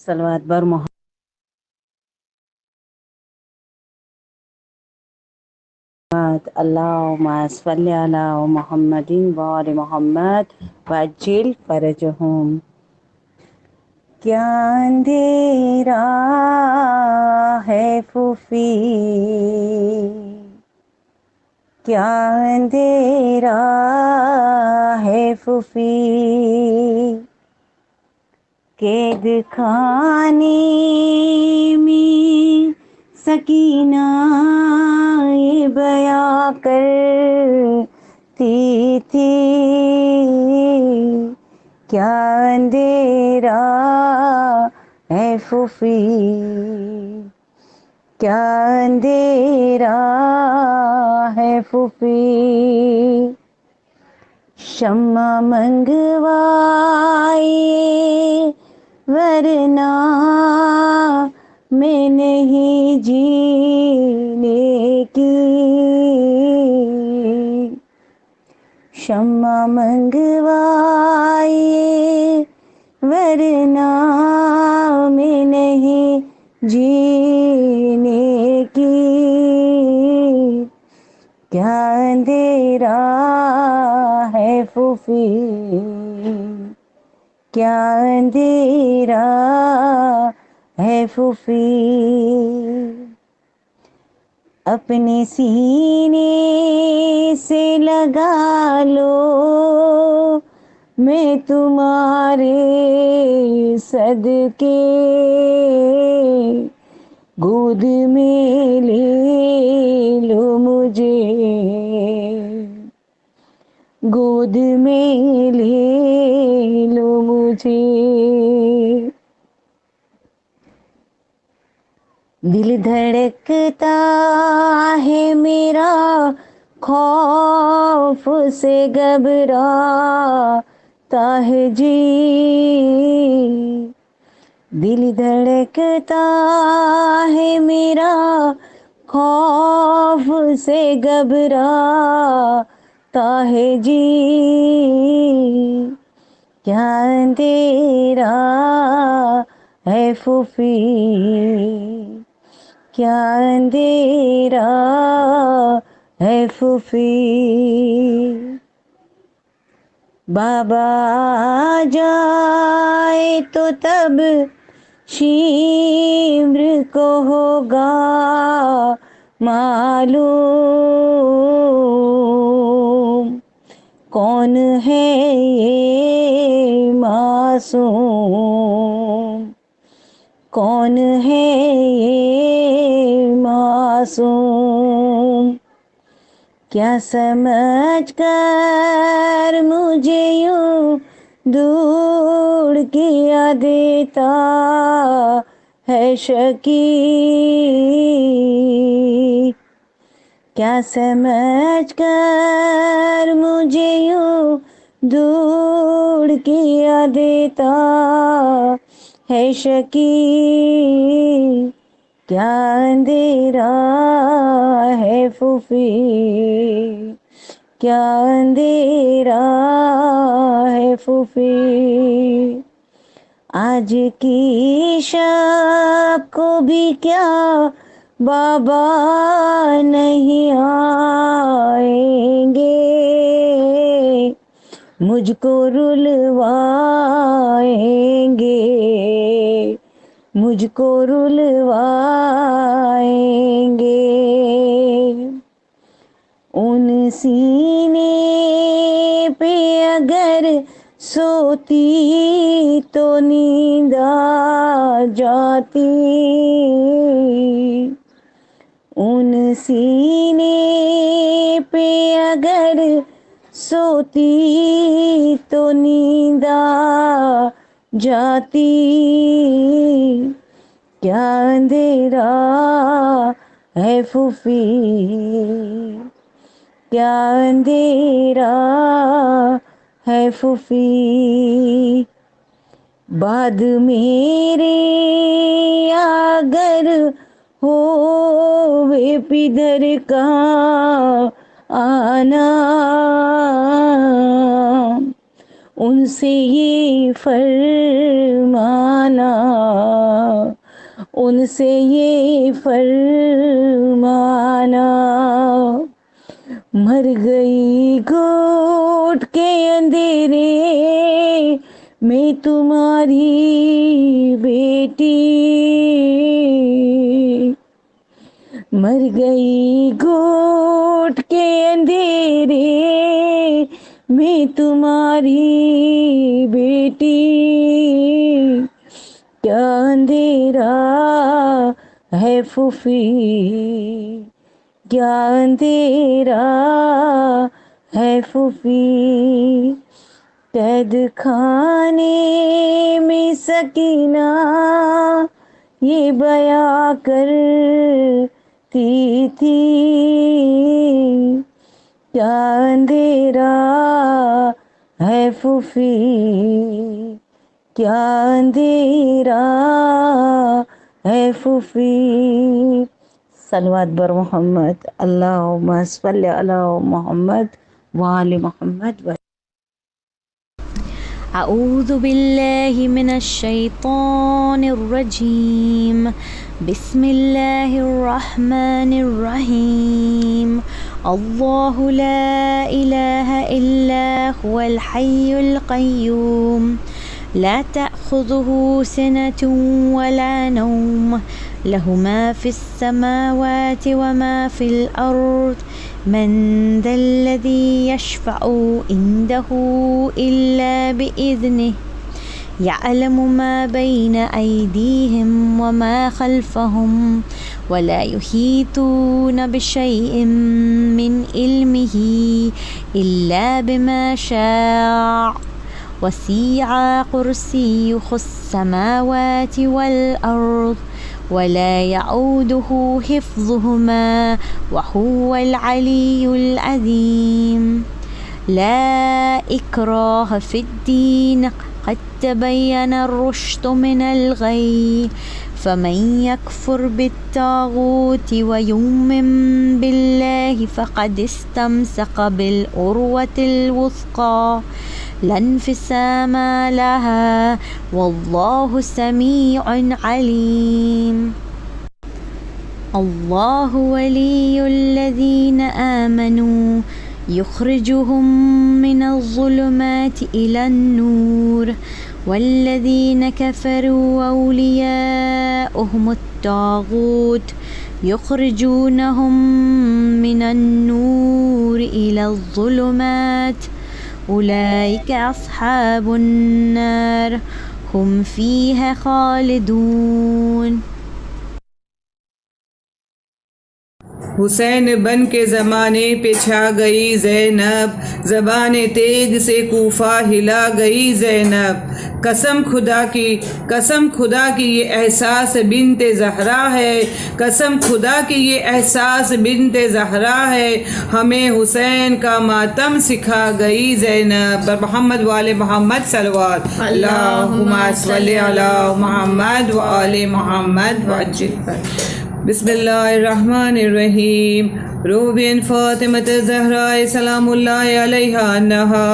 صلوات بر محمد اللہم صلی علی محمد وآل محمد وعجل فرجہم۔ کیا اندھیرا ہے پھوپھی، کیا اندھیرا ہے پھوپھی، قید خانے میں سکینہ یہ بیاں کرتی تھی، کیا اندھیرا ہے پھوپھی، کیا اندھیرا ہے پھوپھی، شمع منگوائیے ورنہ میں نہیں جینے کی، شمع منگوائیے ورنہ میں نہیں جینے کی، کیا اندھیرا ہے پھوپھی، کیا اندھیرا ہے پھوپھی، اپنے سینے سے لگا لو میں تمہارے صدقے، گود میں لے لو مجھے، گود میں لے لو مجھے، دل دھڑکتا ہے میرا خوف سے گھبراتا ہے جی، دل دھڑکتا ہے میرا خوف سے گھبراتا ہے جی، کیا اندھیرا ہے پھوپھی، کیا اندھیرا ہے پھوپھی، بابا آ جائے تو تب شمر کو ہوگا معلوم کون ہے یہ معصوم، کون ہے یہ معصوم، کیا سمجھ کر مجھے یوں دور کیا دیتا ہے شکی، کیا سمجھ کر مجھے یوں دور کیا دیتا ہے شکی، کیا اندھیرا ہے پھوپھی، کیا اندھیرا ہے پھوپھی، آج کی شب کو بھی کیا بابا نہیں آئیں گے، مجھ کو رلوائیں گے، مجھ کو رلوائیں گے، ان سینے پہ اگر سوتی تو نیند آ جاتی، ان سینے پہ اگر سوتی تو نیند آ جاتی، کیا اندھیرا ہے پھوپھی، کیا اندھیرا ہے پھوپھی، بعد میرے اگر ہوئے پدر کہاں آنا، ان سے یہ فرمانا، ان سے یہ فرمانا، مر گئی گھوٹ کے اندھیرے میں تمہاری بیٹی، مر گئی گھوٹ کے اندھیرے میں تمہاری بیٹی، کیا اندھیرا ہے پھوپھی، کیا اندھیرا ہے پھوپھی، قید خانے میں سکینہ یہ بیاں کرتی تھی، کیا اندھیرا ہے پھوپھی، کیا اندھیرا ہے پھوپھی۔ صلوات بر محمد، اللہم صلی علی محمد وآل محمد۔ اعوذ باللہ من الشیطان الرجیم، بسم اللہ الرحمن الرحیم، اللہ لا الہ الا هو الحی القیوم، لا تأخذه سنة ولا نوم، له ما في السماوات وما في الأرض، من ذا الذي يشفع عنده إلا بإذنه، يعلم ما بين أيديهم وما خلفهم، ولا يحيطون بشيء من علمه إلا بما شاء، وسع كرسيه السماوات والأرض، ولا يعوده حفظهما وهو العلي العظيم، لا إكراه في الدين، قد تبين الرشد من الغي، فمن يكفر بالطاغوت ويؤمن بالله فقد استمسك بالعروة الوثقى، لا انفصام لها، والله سميع عليم۔ الله ولي الذين آمنوا يخرجهم من الظلمات إلى النور، والذين كفروا أولياؤهم الطاغوت يخرجونهم من النور إلى الظلمات، أولئك أصحاب النار هم فيها خالدون۔ حسین بن کے زمانے پہ چھا گئی زینب، زبان تیغ سے کوفہ ہلا گئی زینب، قسم خدا کی یہ احساس بنت زہرا ہے، قسم خدا کی یہ احساس بنت زہرا ہے، ہمیں حسین کا ماتم سکھا گئی زینب۔ پر محمد وآل محمد صلوات، اللہم صلی علی محمد وآل محمد وعجل۔ بسم اللہ الرحمن الرحیم۔ روی فاطمة الزہراء سلام اللہ علیہا انہا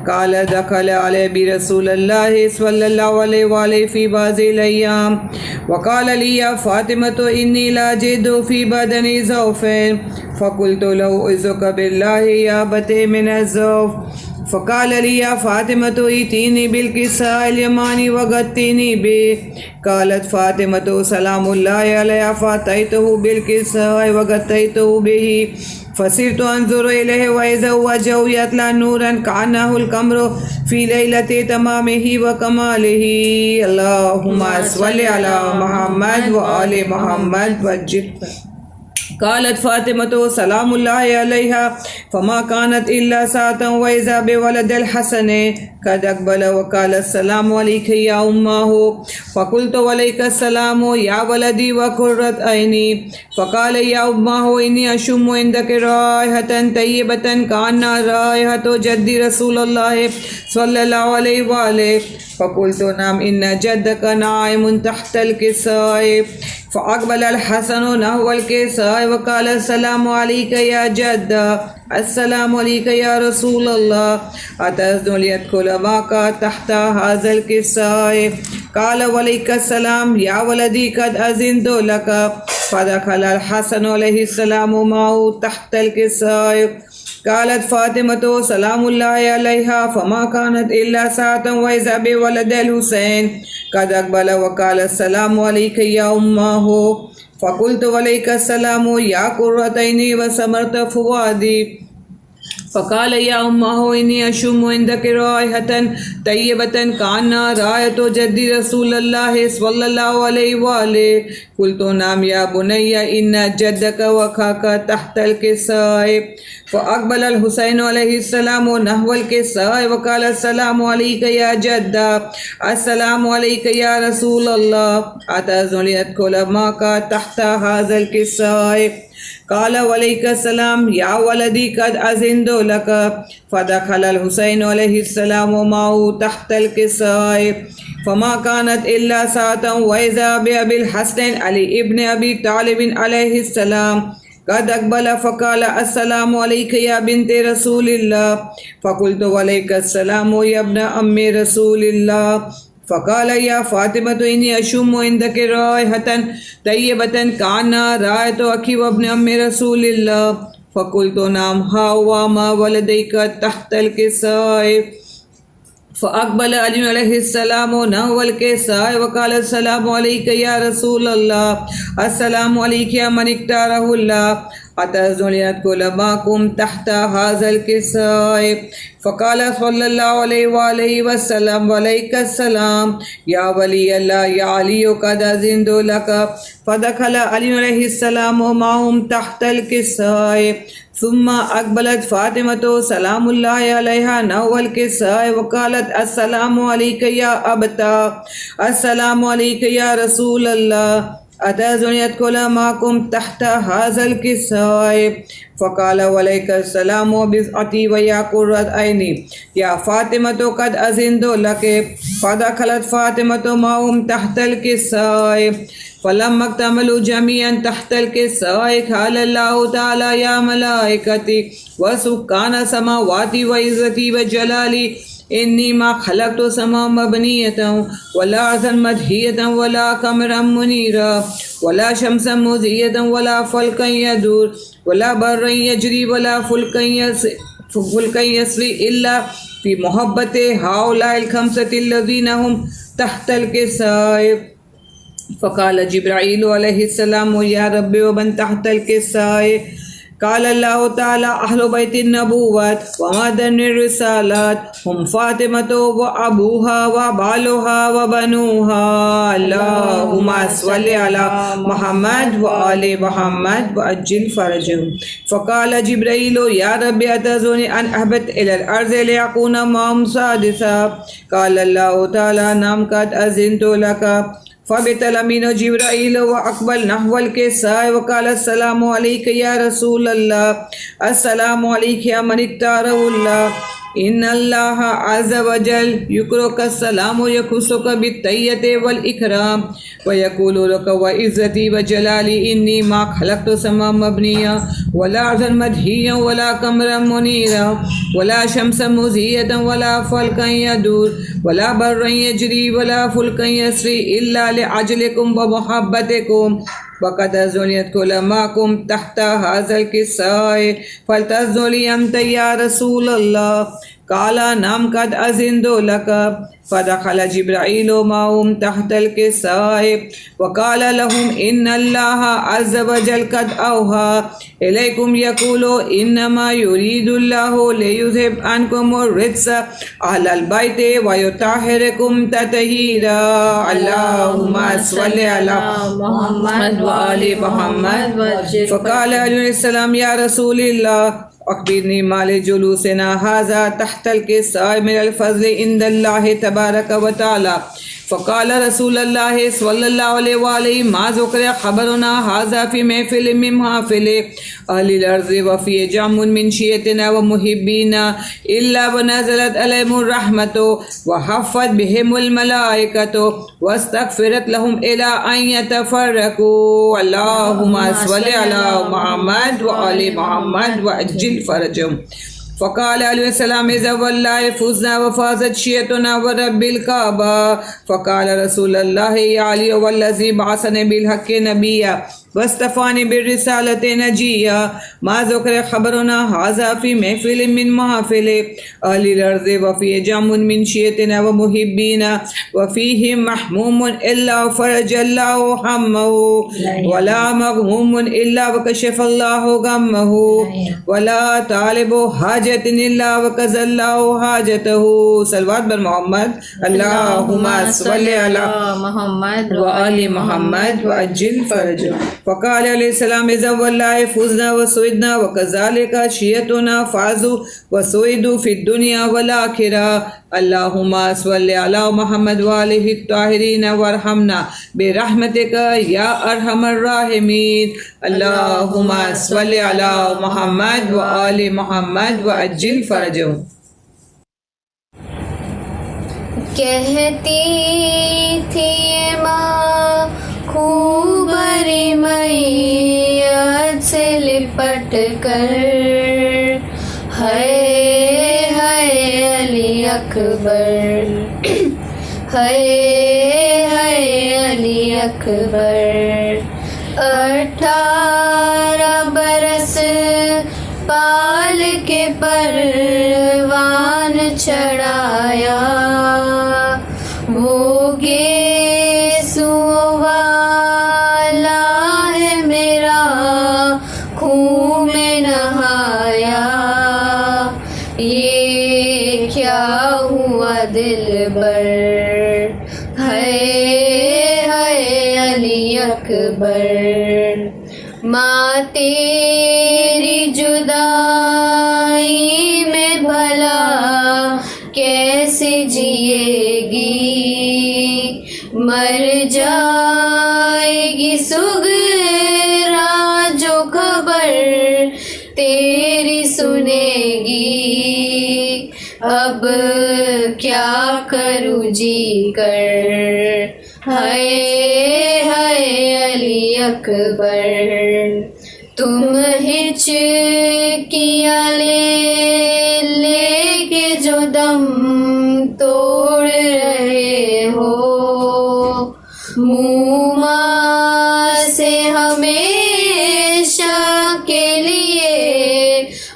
قال دخل علی برسول اللہ صلی اللہ علیہ وآلہ فی بعض الایام وقال لی یا فاطمة انی لا جد فی بدنی ضعف فقلت له اعوذک باللہ یا بت من الضعف فقال لي يا فاطمة ائتيني بالكساء اليماني وغطيني به، قالت فاطمة سلام الله عليها فأتيته بالكساء وغطيته به فصرت أنظر إليه وإذا وجهه يطلع نورا كأنه القمر في ليلة تمامه وكماله، اللهم صل على محمد وآل محمد وعجل۔ قالت فاطمة سلام الله عليها فما كانت إلا ساعة وإذا بولد الحسن قد أقبل وقال السلام عليك يا أمه، فقلت وعليك السلام يا ولدي وقرة عيني، فقال يا أمه إني أشم عندك رائحة طيبة كأن رائحة جد رسول الله صلى الله عليه وآله، فقلت نعم إن جدك نائم تحت الكساء، فأقبل الحسن نحو الكساء وقال السلام عليك يا جد السلام علیک یا رسول اللہ اتذن لیدخل معک تحت هذا الكساء قال وعلیک السلام یا ولدی قد اذنت لک فدخل الحسن علیہ السلام معه تحت الكساء قالت فاطمة سلام الله عليها فما كانت إلا ساعة وإذا بولد الحسين قد أقبل وقال السلام عليك يا أمه فقلت وعليك السلام يا قرة عيني وسمرة فؤادي فقال يا أمه إني أشم عندك رائحة طيبة كأن رائحة جدي رسول الله صلى الله عليه وآله قلت نعم يا بني إن جدك وخاك تحت الكساء فأقبل الحسين عليه السلام نحو الكساء وقال السلام عليك يا جدة السلام عليك يا رسول الله أتأذن لأدخل معك تحت هذا الكساء قال وعليك السلام يا ولدي قد أذنت لك فدخل الحسين عليه السلام معه تحت الكساء فما كانت إلا ساعة وإذا بأبي الحسن علي ابن أبي طالب عليه السلام قد أقبل فقال السلام عليك يا بنت رسول الله فقلت وعليك السلام يا ابن أم رسول الله فقال يا فاطمة إني أشم عندك رائحة طيبة كأن رائحة أخي وابن أم رسول الله فقلت نعم ها هو ما ولديك تحت الكساء فأقبل علي عليه السلام نحو الكساء وقال السلام عليك يا رسول الله السلام عليك يا من اختاره الله أتأذن لأدخل معكم تحت هذا الكساء فقال صلى الله عليه وآله وسلم وعليك السلام يا ولي الله يا علي قد أذنت لك فدخل علي عليه السلام معهم تحت الكساء ثم أقبلت فاطمة سلام الله عليها نحو الكساء وقالت السلام عليك يا أبتا السلام عليك يا رسول الله أتأذن يدخل معكم تحت هذا الكساء فقال وعليك السلام وبضعتي ويا قرة عيني يا فاطمة قد أذنت لك فدخلت فاطمة معهم تحت الكساء فلما اكتملوا جميعا تحت الكساء قال الله تعالى يا ملائكتي وسكان السماوات وعزتي وجلالي إني ما خلقت سماء مبنية ولا أرضا مدهية ولا قمرا منيرا ولا شمسا مضية ولا فلكا يدور ولا برا يجري ولا فلكا يسري إلا في محبة هؤلاء الخمسة الذين هم تحت الكساء فقال جبرائيل عليه السلام يا رب ومن تحت الكساء قال الله تعالى أهل بيت النبوات ومدن الرسالات هم فاطمة وأبوها وبالها وبنوها اللهم صل على محمد وآل محمد وأجل فرجهم فقال جبريل يا رب أتأذن أن أهبط إلى الأرض ليكون معهم سادسا قال الله تعالى نعم قد أذنت لك فبطل من جبرائيل وأقبل نحو الكساء وقال السلام عليك يا رسول الله السلام عليك يا من اختاره الله إن الله عز وجل يقرأك السلام ويخصك بالتحية والإكرام ويقول لك وعزتي وجلالي إني ما خلقت سماء مبنية ولا أرضا مدهيا ولا قمرا منيرا ولا شمسا مضية ولا فلكا يدور ولا برا يجري ولا فلكا يسري إلا لأجلكم ومحبتكم وقد أذن يدخل معكم تحت هذا الكساء فلتأذن لي أنت يا رسول الله قال نعم قد أذنت لك فدخل جبرائيل معهم تحت الكساء وقال لهم إن الله عز وجل قد أوحى إليكم يقول إنما يريد الله ليذهب عنكم الرجس أهل البيت ويطهركم تطهيرا اللهم صل على محمد وآل محمد فقال عليه السلام يا رسول الله أخبرني ما لجلوسنا هذا تحت الكساء من الفضل عند الله تبارك وتعالى فقال رسول اللہ صلی اللہ علیہ وآلہ ما ذکر خبرنا هذا في محفل من محافل اہل الارض وفی جام من شیعتنا ومحبینا الا ونزلت علیہم الرحمت وحفت بهم الملائکۃ واستغفرت لهم الى ان يتفرقوا اللهم صل على محمد وآل محمد وعجل فرجهم. فقال علیہ السلام اذا واللہ فزنا وفازت شیعتنا ورب الکعبہ. فقال رسول اللہ یا علی والذی بعثنی بالحق نبیا واصطفانی بالرسالۃ نجیا ما ذکر خبرنا هذا فی محفل من محافل اہل الارض وفی جام من شیعتنا ومحبینا وفیہم محموم الا فرج اللہ ہمہ ولا مغموم الا وکشف اللہ غمہ ولا طالب حاجت الا وقضى اللہ حاجتہ. صلوات بر محمد اللہم صلی علی محمد وآل محمد وعجل فرجہ. فقال علیہ السلام اذا واللہ فزنا وسعدنا وكذلك شیعتنا فازوا وسعدوا فی الدنیا والآخرہ. اللہم صلی علی محمد وآلہ الطاہرین وارحمنا برحمتک یا ارحم الراحمین. اللہم صلی علی محمد وآل محمد وعجل فرجہ. کہتی تھی ماں خوبری میت سے لپٹ کر ہے علی اکبر ہے علی اکبر. 18 برس پال کے پروان چڑھایا وہ گیسو والا ہے میرا خون میں نہایا. یہ کیا ہوا دلبر ہے علی اکبر. ماں تیری جدائی میں بھلا کیسے جیے گی مر جائے گی سغرا جو خبر تیری سنے گی. اب کیا کروں جی کر ہے علی اکبر. تم ہچکیاں لے کے جو دم توڑ رہے ہو منہ سے ہمیشہ کے لیے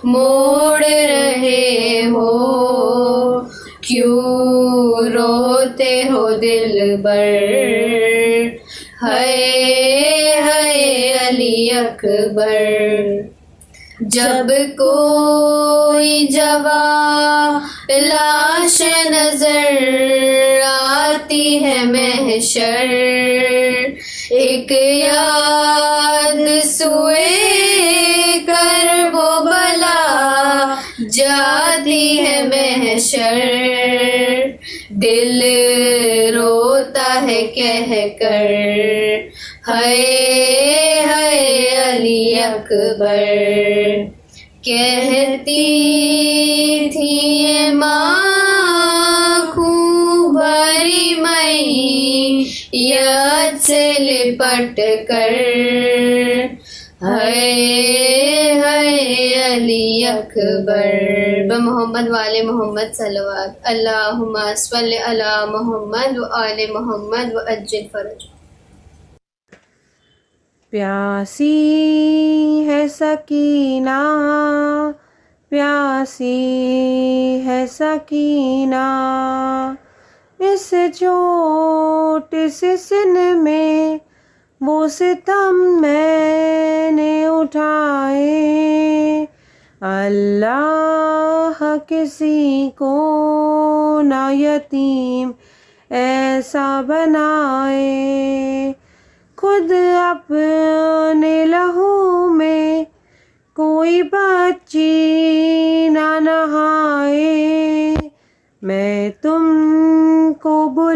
موڑ رہے ہو. کیوں روتے ہو دلبر ہے علی اکبر. جب کوئی جوان لاش نظر آتی ہے محشر ایک یاد سوئے کر وہ بلا جاتی ہے محشر. دل روتا ہے کہہ کر ہے علی اکبر. کہتی تھی ماں خون بھری میت سے لپٹ کر ہے علی اکبر. بمحمد والے محمد صلوات. اللہم صلی علی محمد وآل محمد وعجل فرجہ. پیاسی ہے سکینہ پیاسی ہے سکینہ اس چوٹ سے سن میں وہ ستم میں نے اٹھائے. اللہ کسی کو نہ یتیم ایسا بنائے خود اپنے لہو میں کوئی بچی نہ نہائے. میں تم کو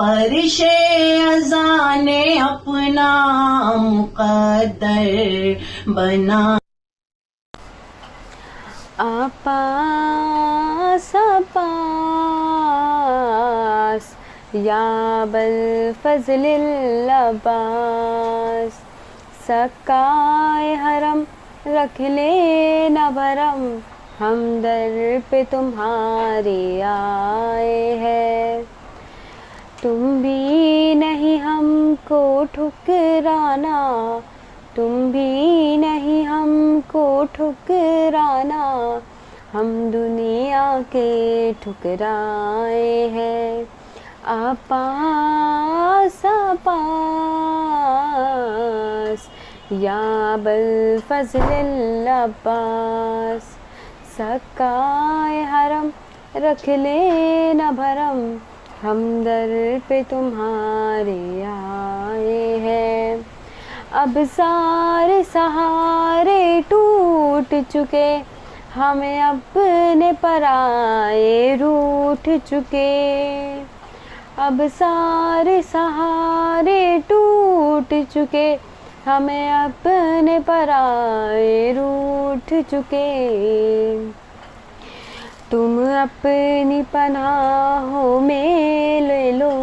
فرش ازاں نے اپنا مقدر بنا. آپاس آپاس یا بالفضل العباس، سکائے حرم رکھ لینا بھرم، ہم در پہ تمہارے آئے ہیں. تم بھی نہیں ہم کو ٹھکرانا، تم بھی نہیں ہم کو ٹھکرانا، ہم دنیا کے ٹھکرائے ہیں. آپاس آپاس یا بالفضل العباس، سکائے حرم رکھ لینا بھرم، ہم در پہ تمہارے آئے ہیں. اب سارے سہارے ٹوٹ چکے، ہمیں اپنے پرائے روٹھ چکے. اب سارے سہارے ٹوٹ چکے، ہمیں اپنے پرائے روٹھ چکے. تم اپنی پناہوں میں لے لو،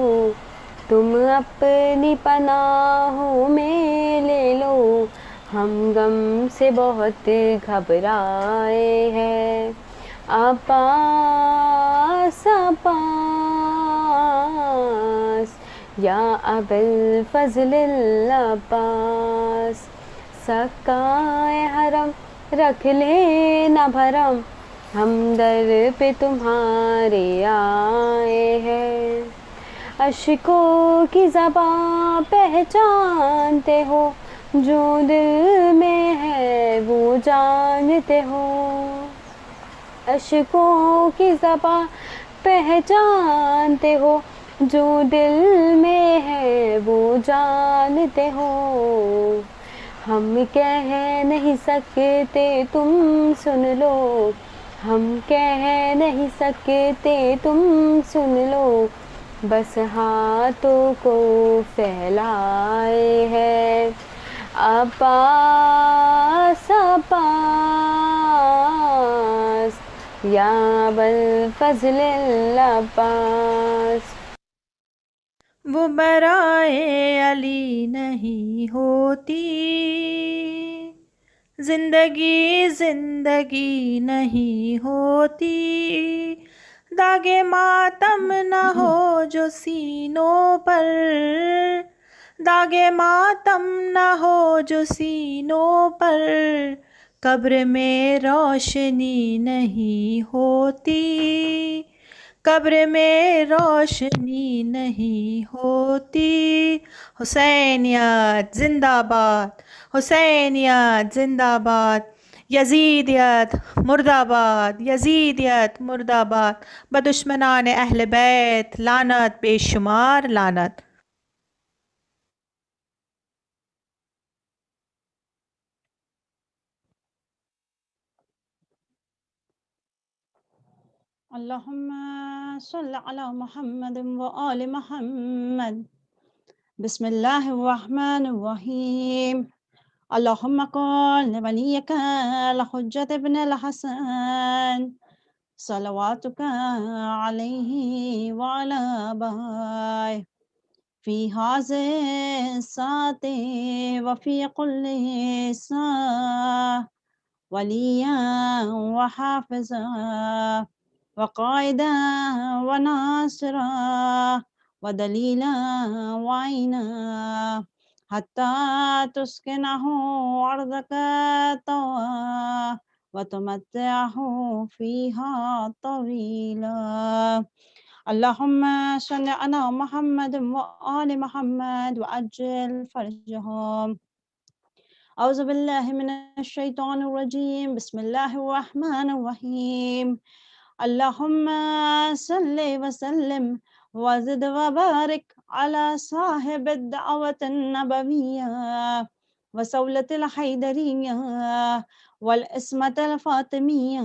تم اپنی پناہوں میں لے لو، ہم غم سے بہت گھبرائے ہیں. آپاس آپاس یا ابوالفضل العباس، سکائے حرم رکھ لینا بھرم، ہم در پہ تمہارے آئے ہیں. اشکوں کی زباں پہچانتے ہو، جو دل میں ہے وہ جانتے ہو. اشکوں کی زباں پہچانتے ہو، جو دل میں ہے وہ جانتے ہو. ہم کہہ نہیں سکتے تم سن لو، ہم کہہ نہیں سکتے تم سن لو، بس ہاتھوں کو پھیلائے ہیں. آپاس آپاس یا بالفضل العباس. وہ برائے علی نہیں ہوتی، زندگی زندگی نہیں ہوتی. داغے ماتم نہ ہو جو سینوں پر، داغے ماتم نہ ہو جو سینوں پر، قبر میں روشنی نہیں ہوتی، قبر میں روشنی نہیں ہوتی. حسینیت زندہ باد، حسینیت زندہ باد، یزیدیت مرد آباد، یزیدیت مرد آباد. بدشمنان اہل بیت لعنت بے شمار لعنت. اللهم صل على محمد وآل محمد. بسم الله الرحمن الرحيم. اللهم قل لوليك الحجة ابن الحسن صلواتك عليه وعلى آبائه في هذه الساعة وفي كل ساعة وليا وحافظا وقائدا وناصرا ودليلا وعينا حتى تسكنه أرضك طوعا وتمتعه فيها طويلا. اللهم صل على محمد وآل محمد وعجل فرجهم. أعوذ بالله من الشيطان الرجيم. بسم الله الرحمن الرحيم. اللهم صل وسلم وزد وبارك على صاحب الدعوة النبوية وسولة الحيدرية والإسمة الفاطمية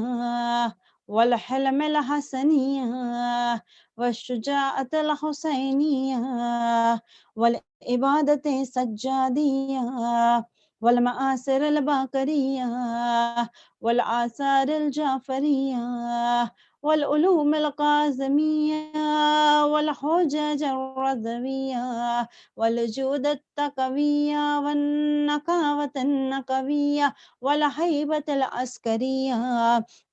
والحلم الحسنية والشجاعة الحسينية والعبادة السجادية والمآثر الباكرية والآثار الجعفرية والعلوم القاسمية والحجج الرضوية والجود التقوية والنقاوة النقوية والهيبة العسكرية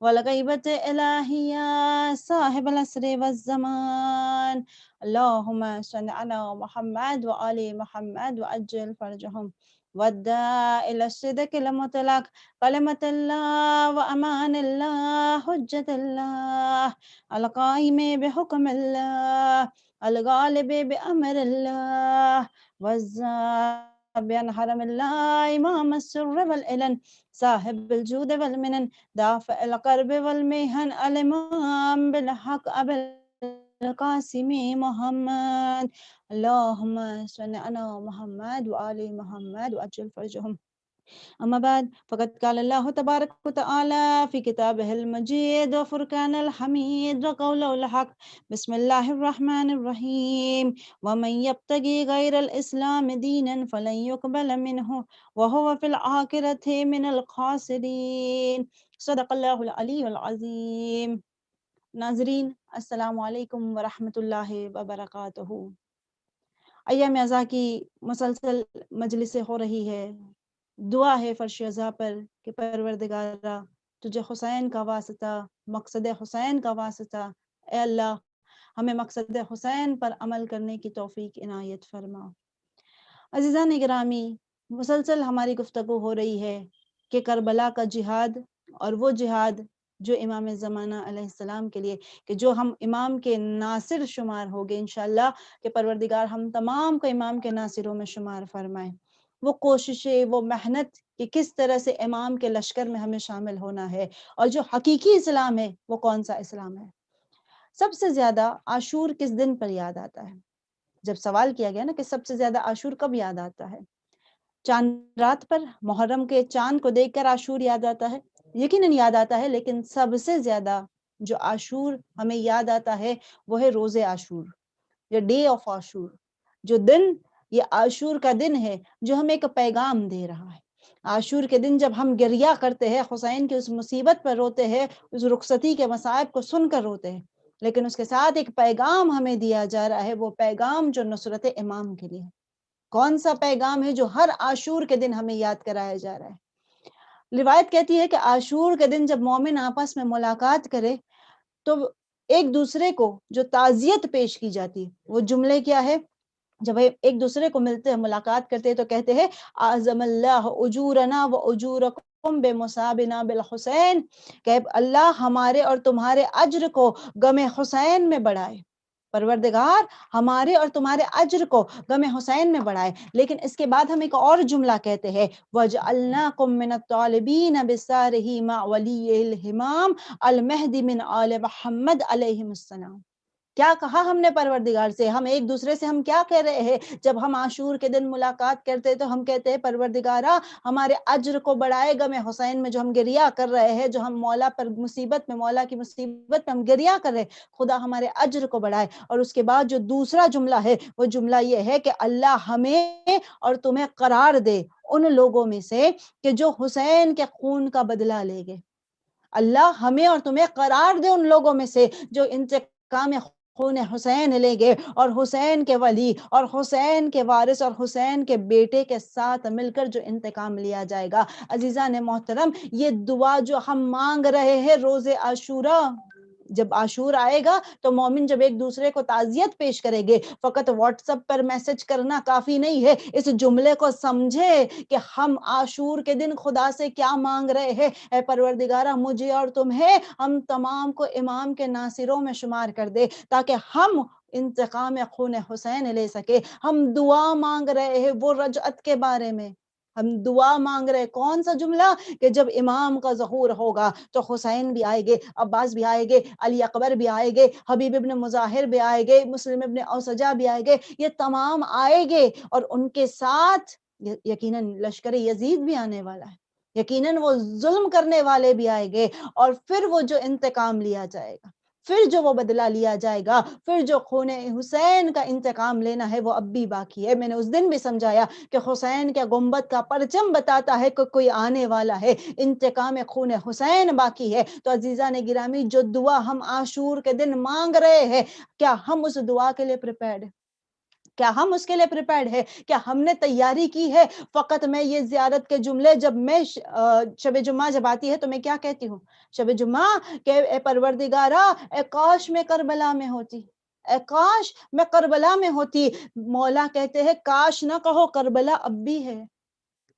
والغيبة الإلهية صاحب العصر والزمان. اللهم صل على محمد وآل محمد وأجل فرجهم والداء إلى الصدق المطلق كلمة الله وأمان الله حجة الله القائم بحكم الله الغالب بأمر الله والزاب بأن حرم الله إمام السر والإلن صاحب الجود والمنن دافع القرب والمهن الإمام بالحق أبي القاسم محمد. اللهم صل على محمد وآل محمد وأجل فرجهم. أما بعد فقد قال الله تبارك وتعالى في كتابه المجيد وفرقان الحميد وقوله الحق بسم الله الرحمن الرحيم ومن يبتغي غير الإسلام دينا فلن يقبل منه وهو في الآخرة من الخاسرين. صدق اللہ العلی العظیم. ناظرین السلام علیکم ورحمۃ اللہ وبرکاتہ. ایام ازاں کی مسلسل مجلسیں ہو رہی ہے. دعا ہے فرش ازاں پر کہ پروردگارا تجھے حسین کا واسطہ، مقصد حسین کا واسطہ، اے اللہ ہمیں مقصد حسین پر عمل کرنے کی توفیق عنایت فرما. عزیزان گرامی، مسلسل ہماری گفتگو ہو رہی ہے کہ کربلا کا جہاد اور وہ جہاد جو امام زمانہ علیہ السلام کے لیے، کہ جو ہم امام کے ناصر شمار ہو گئے انشاءاللہ، کہ پروردگار ہم تمام کو امام کے ناصروں میں شمار فرمائے. وہ کوششیں، وہ محنت کہ کس طرح سے امام کے لشکر میں ہمیں شامل ہونا ہے، اور جو حقیقی اسلام ہے وہ کون سا اسلام ہے. سب سے زیادہ عاشور کس دن پر یاد آتا ہے؟ جب سوال کیا گیا نا کہ سب سے زیادہ عاشور کب یاد آتا ہے، چاند رات پر محرم کے چاند کو دیکھ کر عاشور یاد آتا ہے؟ یقیناً یاد آتا ہے، لیکن سب سے زیادہ جو عاشور ہمیں یاد آتا ہے وہ ہے روز عاشور یا ڈے آف عاشور. جو دن، یہ عاشور کا دن ہے جو ہمیں ایک پیغام دے رہا ہے. عاشور کے دن جب ہم گریہ کرتے ہیں، حسین کی اس مصیبت پر روتے ہیں، اس رخصتی کے مصائب کو سن کر روتے ہیں، لیکن اس کے ساتھ ایک پیغام ہمیں دیا جا رہا ہے، وہ پیغام جو نصرت امام کے لیے. کون سا پیغام ہے جو ہر عاشور کے دن ہمیں یاد کرایا جا رہا ہے؟ روایت کہتی ہے کہ عاشور کے دن جب مومن آپس میں ملاقات کرے تو ایک دوسرے کو جو تعزیت پیش کی جاتی ہے، وہ جملے کیا ہے؟ جب ایک دوسرے کو ملتے ہیں، ملاقات کرتے ہیں، تو کہتے ہیں اعظم اللہ اجورنا و اجورکم بمصابنا بالحسین، کہ اللہ ہمارے اور تمہارے اجر کو غم حسین میں بڑھائے. پروردگار ہمارے اور تمہارے اجر کو غم حسین میں بڑھائے. لیکن اس کے بعد ہم ایک اور جملہ کہتے ہیں وَجْعَلْنَاكُمْ مِنَ الطَّالِبِينَ بِسَارِهِ مَعْ وَلِيِّ الْإِمَامِ الْمَهْدِ مِنْ آلِ محمد علیہ السلام. کیا کہا ہم نے پروردگار سے؟ ہم ایک دوسرے سے ہم کیا کہہ رہے ہیں جب ہم عاشور کے دن ملاقات کرتے تو ہم کہتے ہیں پروردگارا ہمارے اجر کو بڑھائے گا میں حسین میں جو ہم گریہ کر رہے ہیں، جو ہم مولا پر مصیبت میں، مولا کی مصیبت میں ہم گریہ کر رہے ہیں، خدا ہمارے اجر کو بڑھائے. اور اس کے بعد جو دوسرا جملہ ہے وہ جملہ یہ ہے کہ اللہ ہمیں اور تمہیں قرار دے ان لوگوں میں سے کہ جو حسین کے خون کا بدلہ لے گئے. اللہ ہمیں اور تمہیں قرار دے ان لوگوں میں سے جو انتقام خون حسین لے گئے، اور حسین کے ولی اور حسین کے وارث اور حسین کے بیٹے کے ساتھ مل کر جو انتقام لیا جائے گا. عزیزان محترم، یہ دعا جو ہم مانگ رہے ہیں روز عاشورہ، جب عاشور آئے گا تو مومن جب ایک دوسرے کو تعزیت پیش کریں گے، فقط واٹس ایپ پر میسج کرنا کافی نہیں ہے. اس جملے کو سمجھے کہ ہم عاشور کے دن خدا سے کیا مانگ رہے ہیں. اے پروردگارہ مجھے اور تمہیں، ہم تمام کو امام کے ناصروں میں شمار کر دے تاکہ ہم انتقام خون حسین لے سکے. ہم دعا مانگ رہے ہیں وہ رجعت کے بارے میں. ہم دعا مانگ رہے کون سا جملہ؟ کہ جب امام کا ظہور ہوگا تو حسین بھی آئے گے، عباس بھی آئے گے، علی اکبر بھی آئے گے، حبیب ابن مظاہر بھی آئے گے، مسلم ابن اوسجا بھی آئے گے. یہ تمام آئے گے، اور ان کے ساتھ یقیناً لشکر یزید بھی آنے والا ہے، یقیناً وہ ظلم کرنے والے بھی آئے گے، اور پھر وہ جو انتقام لیا جائے گا، پھر جو وہ بدلہ لیا جائے گا، پھر جو خون حسین کا انتقام لینا ہے وہ اب بھی باقی ہے۔ میں نے اس دن بھی سمجھایا کہ حسین کے گنبد کا پرچم بتاتا ہے کہ کوئی آنے والا ہے، انتقام خون حسین باقی ہے۔ تو عزیزان گرامی، جو دعا ہم عاشور کے دن مانگ رہے ہیں، کیا ہم اس دعا کے لیے پریپیئرڈ ہیں؟ کیا ہم اس کے لیے پریپیئرڈ ہے؟ کیا ہم نے تیاری کی ہے؟ فقط میں یہ زیارت کے جملے، جب میں شب جمعہ جب آتی ہے تو میں کیا کہتی ہوں شب جمعہ کہ اے پروردگارا، اے کاش میں کربلا میں ہوتی، اے کاش میں کربلا میں ہوتی۔ مولا کہتے ہیں کاش نہ کہو، کربلا اب بھی ہے۔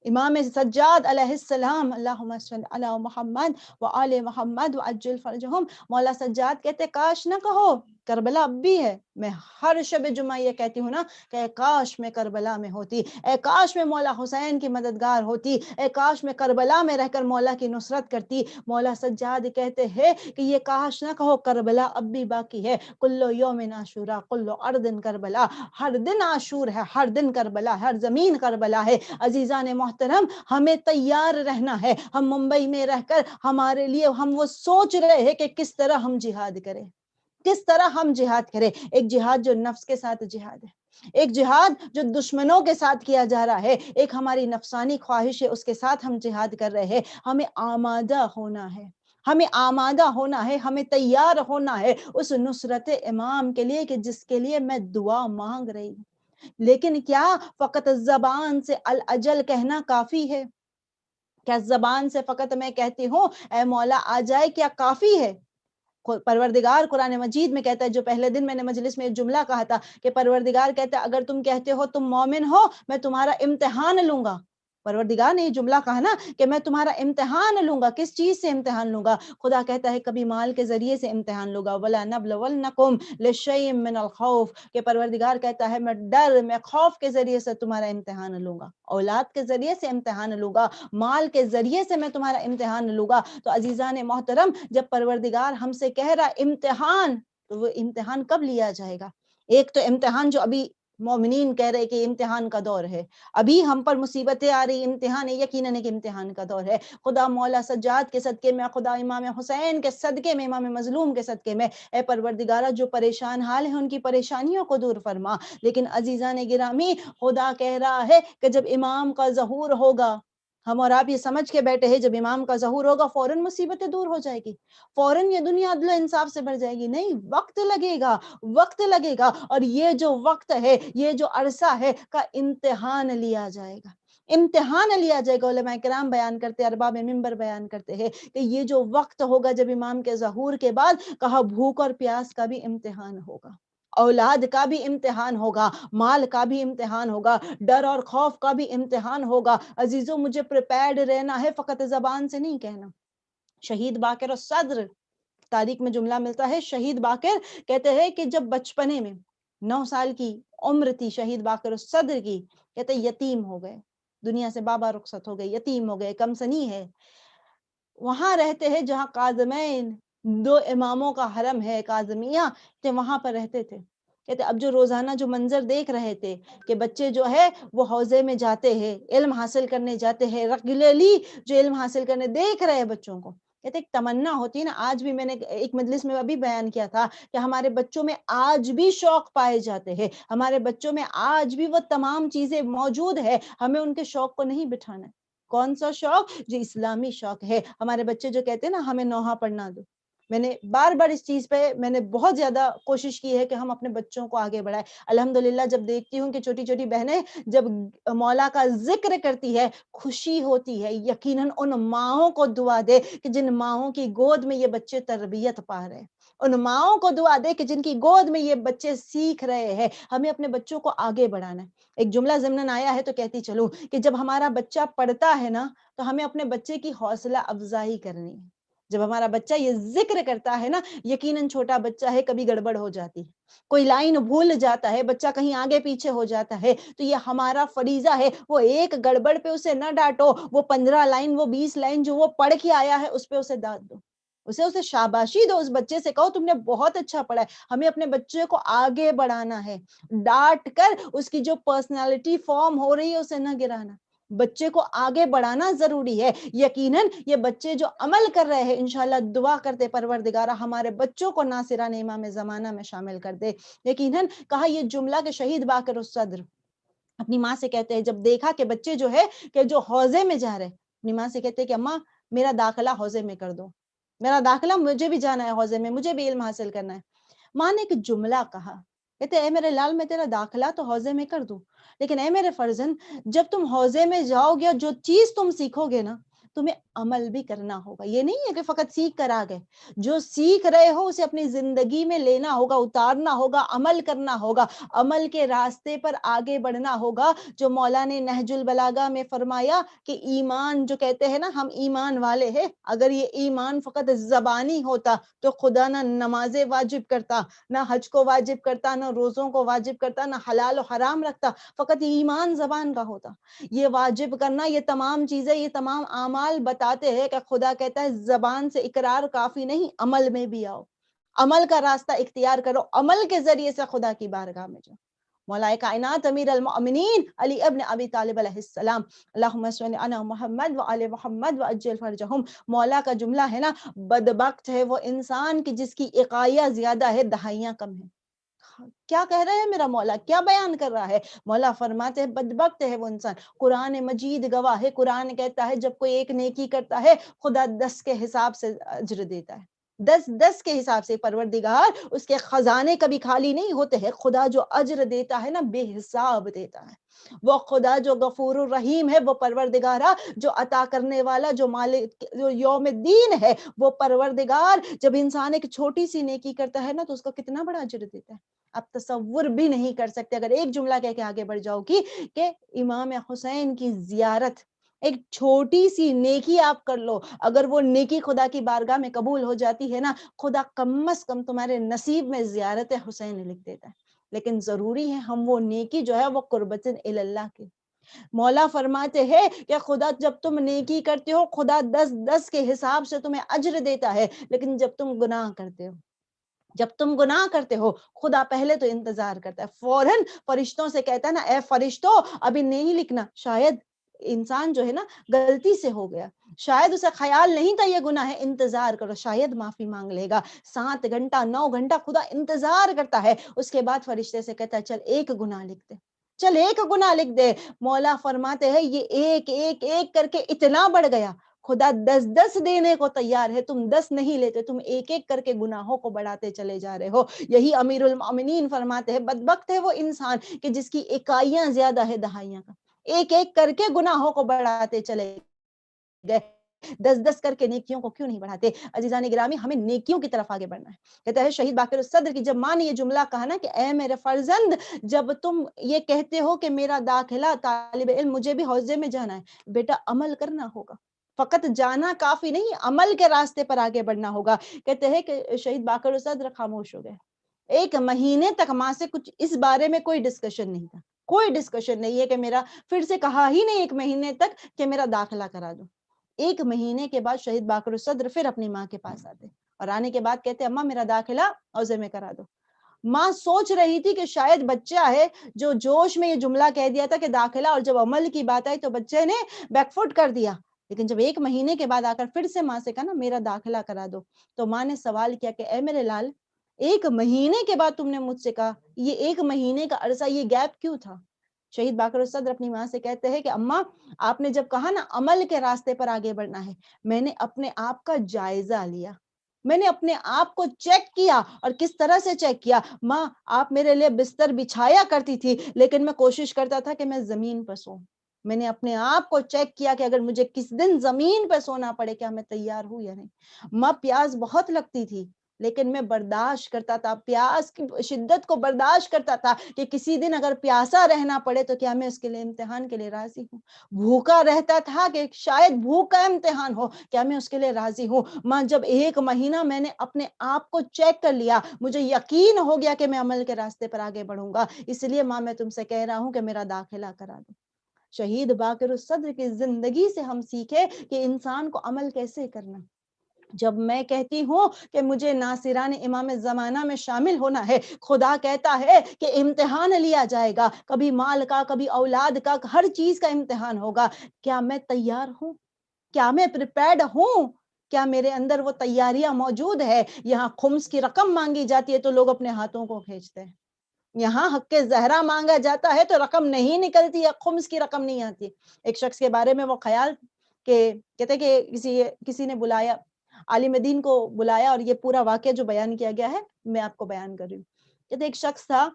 امام سجاد علیہ السلام، اللہم صل علی محمد وآل محمد وعجل فرجہم، مولا سجاد کہتے کاش نہ کہو، کربلا اب بھی ہے۔ میں ہر شب جمعہ یہ کہتی ہوں نا کہ اے کاش میں کربلا میں ہوتی، اے کاش میں مولا حسین کی مددگار ہوتی، اے کاش میں کربلا میں رہ کر مولا کی نصرت کرتی۔ مولا سجاد کہتے ہیں کہ یہ کاش نہ کہو، کربلا اب بھی باقی ہے۔ کل یوم عاشورا کل ارض کربلا، ہر دن عاشور ہے، ہر دن کربلا، ہر زمین کربلا ہے۔ عزیزان محترم، ہمیں تیار رہنا ہے۔ ہم ممبئی میں رہ کر ہمارے لیے ہم وہ سوچ رہے ہیں کہ کس طرح ہم جہاد کریں، کس طرح ہم جہاد کریں۔ ایک جہاد جو نفس کے ساتھ جہاد ہے، ایک جہاد جو دشمنوں کے ساتھ کیا جا رہا ہے، ایک ہماری نفسانی خواہش ہے اس کے ساتھ ہم جہاد کر رہے ہیں۔ ہمیں آمادہ ہونا ہے، ہمیں آمادہ ہونا ہے، ہمیں تیار ہونا ہے اس نصرت امام کے لیے کہ جس کے لیے میں دعا مانگ رہی ہوں۔ لیکن کیا فقط زبان سے الاجل کہنا کافی ہے؟ کیا زبان سے فقط میں کہتی ہوں اے مولا آ جائے، کیا کافی ہے؟ پروردگار قرآن مجید میں کہتا ہے، جو پہلے دن میں نے مجلس میں ایک جملہ کہا تھا کہ پروردگار کہتا ہے اگر تم کہتے ہو تم مومن ہو، میں تمہارا امتحان لوں گا۔ پروردگار نے یہ جملہ کہا نا کہ میں تمہارا امتحان لوں گا۔ کس چیز سے امتحان لوں گا؟ خدا کہتا ہے کبھی مال کے ذریعے سے امتحان لوں گا، وَلَا نَبْلُوَنَّكُمْ لِشَيْءٍ مِّنَ الْخَوْفِ، کہ پروردگار کہتا ہے میں ڈر، میں خوف کے ذریعے سے تمہارا امتحان لوں گا، اولاد کے ذریعے سے امتحان لوں گا، مال کے ذریعے سے میں تمہارا امتحان لوں گا۔ تو عزیزان محترم، جب پروردگار ہم سے کہہ رہا امتحان، تو وہ امتحان کب لیا جائے گا؟ ایک تو امتحان جو ابھی مومنین کہہ رہے کہ امتحان کا دور ہے، ابھی ہم پر مصیبتیں آ رہی، امتحان ہے، یقیناً ایک امتحان کا دور ہے۔ خدا مولا سجاد کے صدقے میں، خدا امام حسین کے صدقے میں، امام مظلوم کے صدقے میں، اے پروردگارہ جو پریشان حال ہیں ان کی پریشانیوں کو دور فرما۔ لیکن عزیزان گرامی، خدا کہہ رہا ہے کہ جب امام کا ظہور ہوگا، ہم اور آپ یہ سمجھ کے بیٹھے ہیں جب امام کا ظہور ہوگا فوراً مصیبتیں دور ہو جائے گی، فوراً یہ دنیا عدل و انصاف سے بھر جائے گی۔ نہیں، وقت لگے گا، وقت لگے گا۔ اور یہ جو وقت ہے، یہ جو عرصہ ہے کا امتحان لیا جائے گا، امتحان لیا جائے گا۔ علماء کرام بیان کرتے، ارباب منبر بیان کرتے ہیں کہ یہ جو وقت ہوگا جب امام کے ظہور کے بعد، کہا بھوک اور پیاس کا بھی امتحان ہوگا، اولاد کا بھی امتحان ہوگا، مال کا بھی امتحان ہوگا، ڈر اور خوف کا بھی امتحان ہوگا۔ عزیزوں، مجھے پریپیئرڈ رہنا ہے، فقط زبان سے نہیں کہنا۔ شہید باقر الصدر، تاریخ میں جملہ ملتا ہے، شہید باقر کہتے ہیں کہ جب بچپنے میں 9 سال کی عمر تھی شہید باقر الصدر کی، کہتے یتیم ہو گئے، دنیا سے بابا رخصت ہو گئے، یتیم ہو گئے، کم سنی ہے۔ وہاں رہتے ہیں جہاں کاظمین، 2 اماموں کا حرم ہے کاظمیہ، کہ وہاں پر رہتے تھے۔ کہتے اب جو روزانہ جو منظر دیکھ رہے تھے کہ بچے جو ہے وہ حوضے میں جاتے ہیں، علم حاصل کرنے جاتے ہیں، ریگولرلی جو علم حاصل کرنے دیکھ رہے ہیں بچوں کو، کہتے ایک تمنا ہوتی ہے نا۔ آج بھی میں نے ایک مجلس میں ابھی بیان کیا تھا کہ ہمارے بچوں میں آج بھی شوق پائے جاتے ہیں، ہمارے بچوں میں آج بھی وہ تمام چیزیں موجود ہے، ہمیں ان کے شوق کو نہیں بٹھانا ہے۔ کون سا شوق؟ جو اسلامی شوق ہے۔ ہمارے بچے جو کہتے ہیں نا ہمیں نوحہ پڑھنا دو، میں نے بار بار اس چیز پہ میں نے بہت زیادہ کوشش کی ہے کہ ہم اپنے بچوں کو آگے بڑھائیں۔ الحمدللہ جب دیکھتی ہوں کہ چھوٹی چھوٹی بہنیں جب مولا کا ذکر کرتی ہے، خوشی ہوتی ہے۔ یقیناً ان ماؤں کو دعا دے کہ جن ماؤں کی گود میں یہ بچے تربیت پا رہے ہیں، ان ماؤں کو دعا دے کہ جن کی گود میں یہ بچے سیکھ رہے ہیں۔ ہمیں اپنے بچوں کو آگے بڑھانا ہے۔ ایک جملہ ضمناً آیا ہے تو کہتی چلوں کہ جب ہمارا بچہ پڑھتا ہے نا تو ہمیں اپنے بچے کی حوصلہ افزائی کرنی ہے۔ جب ہمارا بچہ یہ ذکر کرتا ہے نا، یقیناً چھوٹا بچہ ہے، کبھی گڑبڑ ہو جاتی ہے، کوئی لائن بھول جاتا ہے، بچہ کہیں آگے پیچھے ہو جاتا ہے، تو یہ ہمارا فریضہ ہے، وہ ایک گڑبڑ پہ اسے نہ ڈانٹو، وہ 15 لائن، وہ 20 لائن جو وہ پڑھ کے آیا ہے اس پہ اسے ڈانٹ دو، اسے شاباشی دو، اس بچے سے کہو تم نے بہت اچھا پڑھا ہے۔ ہمیں اپنے بچے کو آگے بڑھانا ہے، ڈانٹ کر اس کی جو پرسنالٹی فارم ہو رہی ہے اسے نہ گرانا۔ بچے کو آگے بڑھانا ضروری ہے. یقیناً یہ بچے جو عمل کر رہے ہیں انشاءاللہ دعا کرتے پروردگارہ ہمارے بچوں کو ناصران امام زمانہ میں شامل کر دے. یقیناً کہا یہ جملہ کہ شہید باقر الصدر اپنی ماں سے کہتے ہیں، جب دیکھا کہ بچے جو ہے کہ جو حوضے میں جا رہے، اپنی ماں سے کہتے ہیں کہ اماں میرا داخلہ حوضے میں کر دو، میرا داخلہ، مجھے بھی جانا ہے حوضے میں، مجھے بھی علم حاصل کرنا ہے. ماں نے ایک جملہ کہا، کہتے اے میرے لال میں تیرا داخلہ تو حوضے میں کر دوں، لیکن اے میرے فرزند جب تم حوضے میں جاؤ گے جو چیز تم سیکھو گے نا تمہیں عمل بھی کرنا ہوگا. یہ نہیں ہے کہ فقط سیکھ کر آ گئے، جو سیکھ رہے ہو اسے اپنی زندگی میں لینا ہوگا، اتارنا ہوگا، عمل کرنا ہوگا، عمل کے راستے پر آگے بڑھنا ہوگا. جو مولا نے نہج البلاغہ میں فرمایا کہ ایمان جو کہتے ہیں نا ہم ایمان والے ہیں، اگر یہ ایمان فقط زبانی ہوتا تو خدا نہ نمازیں واجب کرتا، نہ حج کو واجب کرتا، نہ روزوں کو واجب کرتا، نہ حلال و حرام رکھتا. فقط ایمان زبان کا ہوتا. یہ واجب کرنا، یہ تمام چیزیں، یہ تمام اعمال بتاتے ہیں کہ خدا کہتا ہے زبان سے اقرار کافی نہیں، عمل میں بھی آؤ، عمل کا راستہ اختیار کرو، عمل کے ذریعے سے خدا کی بارگاہ میں جاؤ. مولا کائنات امیر المؤمنین علی ابن ابی طالب علیہ السلام، اللہم صلی علی محمد وعلی محمد وعجل فرجہم. مولا کا جملہ ہے نا، بدبخت ہے وہ انسان کی جس کی اقایہ زیادہ ہے دہائیاں کم ہیں. کیا کہہ رہے ہیں میرا مولا، کیا بیان کر رہا ہے؟ مولا فرماتے ہیں بدبخت ہے وہ انسان. قرآن مجید گواہ ہے، قرآن کہتا ہے جب کوئی ایک نیکی کرتا ہے خدا 10 کے حساب سے اجر دیتا ہے، 10 کے حساب سے. پروردگار اس کے خزانے کبھی خالی نہیں ہوتے ہیں. خدا جو اجر دیتا ہے نا بے حساب دیتا ہے. وہ خدا جو غفور الرحیم ہے، وہ پروردگارہ جو عطا کرنے والا، جو مالک، جو یوم الدین ہے، وہ پروردگار جب انسان ایک چھوٹی سی نیکی کرتا ہے نا تو اس کو کتنا بڑا اجر دیتا ہے. آپ تصور بھی نہیں کر سکتے. اگر ایک جملہ کہہ کے آگے بڑھ جاؤ گی کہ امام حسین کی زیارت، ایک چھوٹی سی نیکی آپ کر لو، اگر وہ نیکی خدا کی بارگاہ میں قبول ہو جاتی ہے نا خدا کم از کم تمہارے نصیب میں زیارت حسین لکھ دیتا ہے. لیکن ضروری ہے ہم وہ نیکی جو ہے وہ قربتن اللہ کی. مولا فرماتے ہیں کہ خدا جب تم نیکی کرتے ہو خدا 10 کے حساب سے تمہیں اجر دیتا ہے، لیکن جب تم گناہ کرتے ہو، جب تم گناہ کرتے ہو خدا پہلے تو انتظار کرتا ہے، فوراً فرشتوں سے کہتا ہے نا اے فرشتوں ابھی نہیں لکھنا. شاید انسان جو ہے نا غلطی سے ہو گیا، شاید اسے خیال نہیں تھا یہ گناہ ہے، انتظار کرو، شاید معافی مانگ لے گا. 7 گھنٹہ 9 گھنٹہ خدا انتظار کرتا ہے. اس کے بعد فرشتے سے کہتا ہے چل ایک گناہ لکھ دے، چل ایک گناہ لکھ دے. مولا فرماتے ہیں یہ ایک ایک ایک کر کے اتنا بڑھ گیا، خدا 10 دینے کو تیار ہے. تم 10 نہیں لیتے، تم ایک ایک کر کے گناہوں کو بڑھاتے چلے جا رہے ہو. یہی امیر المؤمنین فرماتے ہیں بدبخت ہے وہ انسان کہ جس کی اکائیاں زیادہ ہے دہائیاں کا. ایک ایک کر کے گناہوں کو بڑھاتے چلے گئے. 10 کر کے نیکیوں کو کیوں نہیں بڑھاتے؟ عزیزان گرامی ہمیں نیکیوں کی طرف آگے بڑھنا ہے. کہتا ہے شہید باقر الصدر کی جب ماں نے یہ جملہ کہا نا کہ اے میرے فرزند جب تم یہ کہتے ہو کہ میرا داخلہ طالب علم مجھے بھی حوضے میں جانا ہے، بیٹا عمل کرنا ہوگا، فقط جانا کافی نہیں، عمل کے راستے پر آگے بڑھنا ہوگا. کہتے ہیں کہ شہید باقر الصدر خاموش ہو گئے. 1 مہینے تک ماں سے کچھ اس بارے میں کوئی ڈسکشن نہیں تھا، کوئی ڈسکشن نہیں ہے کہ میرا، پھر سے کہا ہی نہیں 1 مہینے تک کہ میرا داخلہ کرا دو. 1 مہینے کے بعد شہید باقر الصدر پھر اپنی ماں کے پاس آتے اور آنے کے بعد کہتے اماں میرا داخلہ حوضے میں کرا دو. ماں سوچ رہی تھی کہ شاید بچہ ہے جو جوش میں یہ جملہ کہہ دیا تھا کہ داخلہ، اور جب عمل کی بات آئی تو بچے نے بیک فٹ کر دیا. لیکن جب 1 مہینے کے بعد آ کر پھر سے ماں سے کہا نا میرا داخلہ کرا دو، تو ماں نے سوال کیا کہ اے میرے لال 1 مہینے کے بعد تم نے مجھ سے کہا، یہ 1 مہینے کا عرصہ، یہ گیپ کیوں تھا؟ شہید باقر الصدر اپنی ماں سے کہتے ہیں کہ اماں آپ نے جب کہا نا عمل کے راستے پر آگے بڑھنا ہے، میں نے اپنے آپ کا جائزہ لیا، میں نے اپنے آپ کو چیک کیا. اور کس طرح سے چیک کیا؟ ماں آپ میرے لیے بستر بچھایا کرتی تھی لیکن میں کوشش کرتا تھا کہ میں زمین پر سوں. میں نے اپنے آپ کو چیک کیا کہ اگر مجھے کس دن زمین پہ سونا پڑے کیا میں تیار ہوں یا نہیں. ماں پیاس بہت لگتی تھی لیکن میں برداشت کرتا تھا، پیاس کی شدت کو برداشت کرتا تھا کہ کسی دن اگر پیاسا رہنا پڑے تو کیا میں اس کے لیے امتحان کے لیے راضی ہوں. بھوکا رہتا تھا کہ شاید بھوک کا امتحان ہو، کیا میں اس کے لیے راضی ہوں. ماں جب 1 مہینہ میں نے اپنے آپ کو چیک کر لیا، مجھے یقین ہو گیا کہ میں عمل کے راستے پر آگے بڑھوں گا، اس لیے ماں میں تم سے کہہ رہا ہوں کہ میرا داخلہ کرا دو. شہید باقر الصدر کی زندگی سے ہم سیکھے کہ انسان کو عمل کیسے کرنا. جب میں کہتی ہوں کہ مجھے ناصران امام زمانہ میں شامل ہونا ہے، خدا کہتا ہے کہ امتحان لیا جائے گا، کبھی مال کا، کبھی اولاد کا، ہر چیز کا امتحان ہوگا. کیا میں تیار ہوں؟ کیا میں پریپیئرڈ ہوں؟ کیا میرے اندر وہ تیاریاں موجود ہے؟ یہاں خمس کی رقم مانگی جاتی ہے تو لوگ اپنے ہاتھوں کو کھینچتے ہیں. یہاں حق زہرا مانگا جاتا ہے تو رقم نہیں نکلتی ہے، خمس کی رقم نہیں آتی. ایک شخص کے بارے میں وہ خیال کہ کہتے کہ کسی نے بلایا، عالم دین کو بلایا، اور یہ پورا واقعہ جو بیان کیا گیا ہے میں آپ کو بیان کر رہی ہوں. کہتے ایک شخص تھا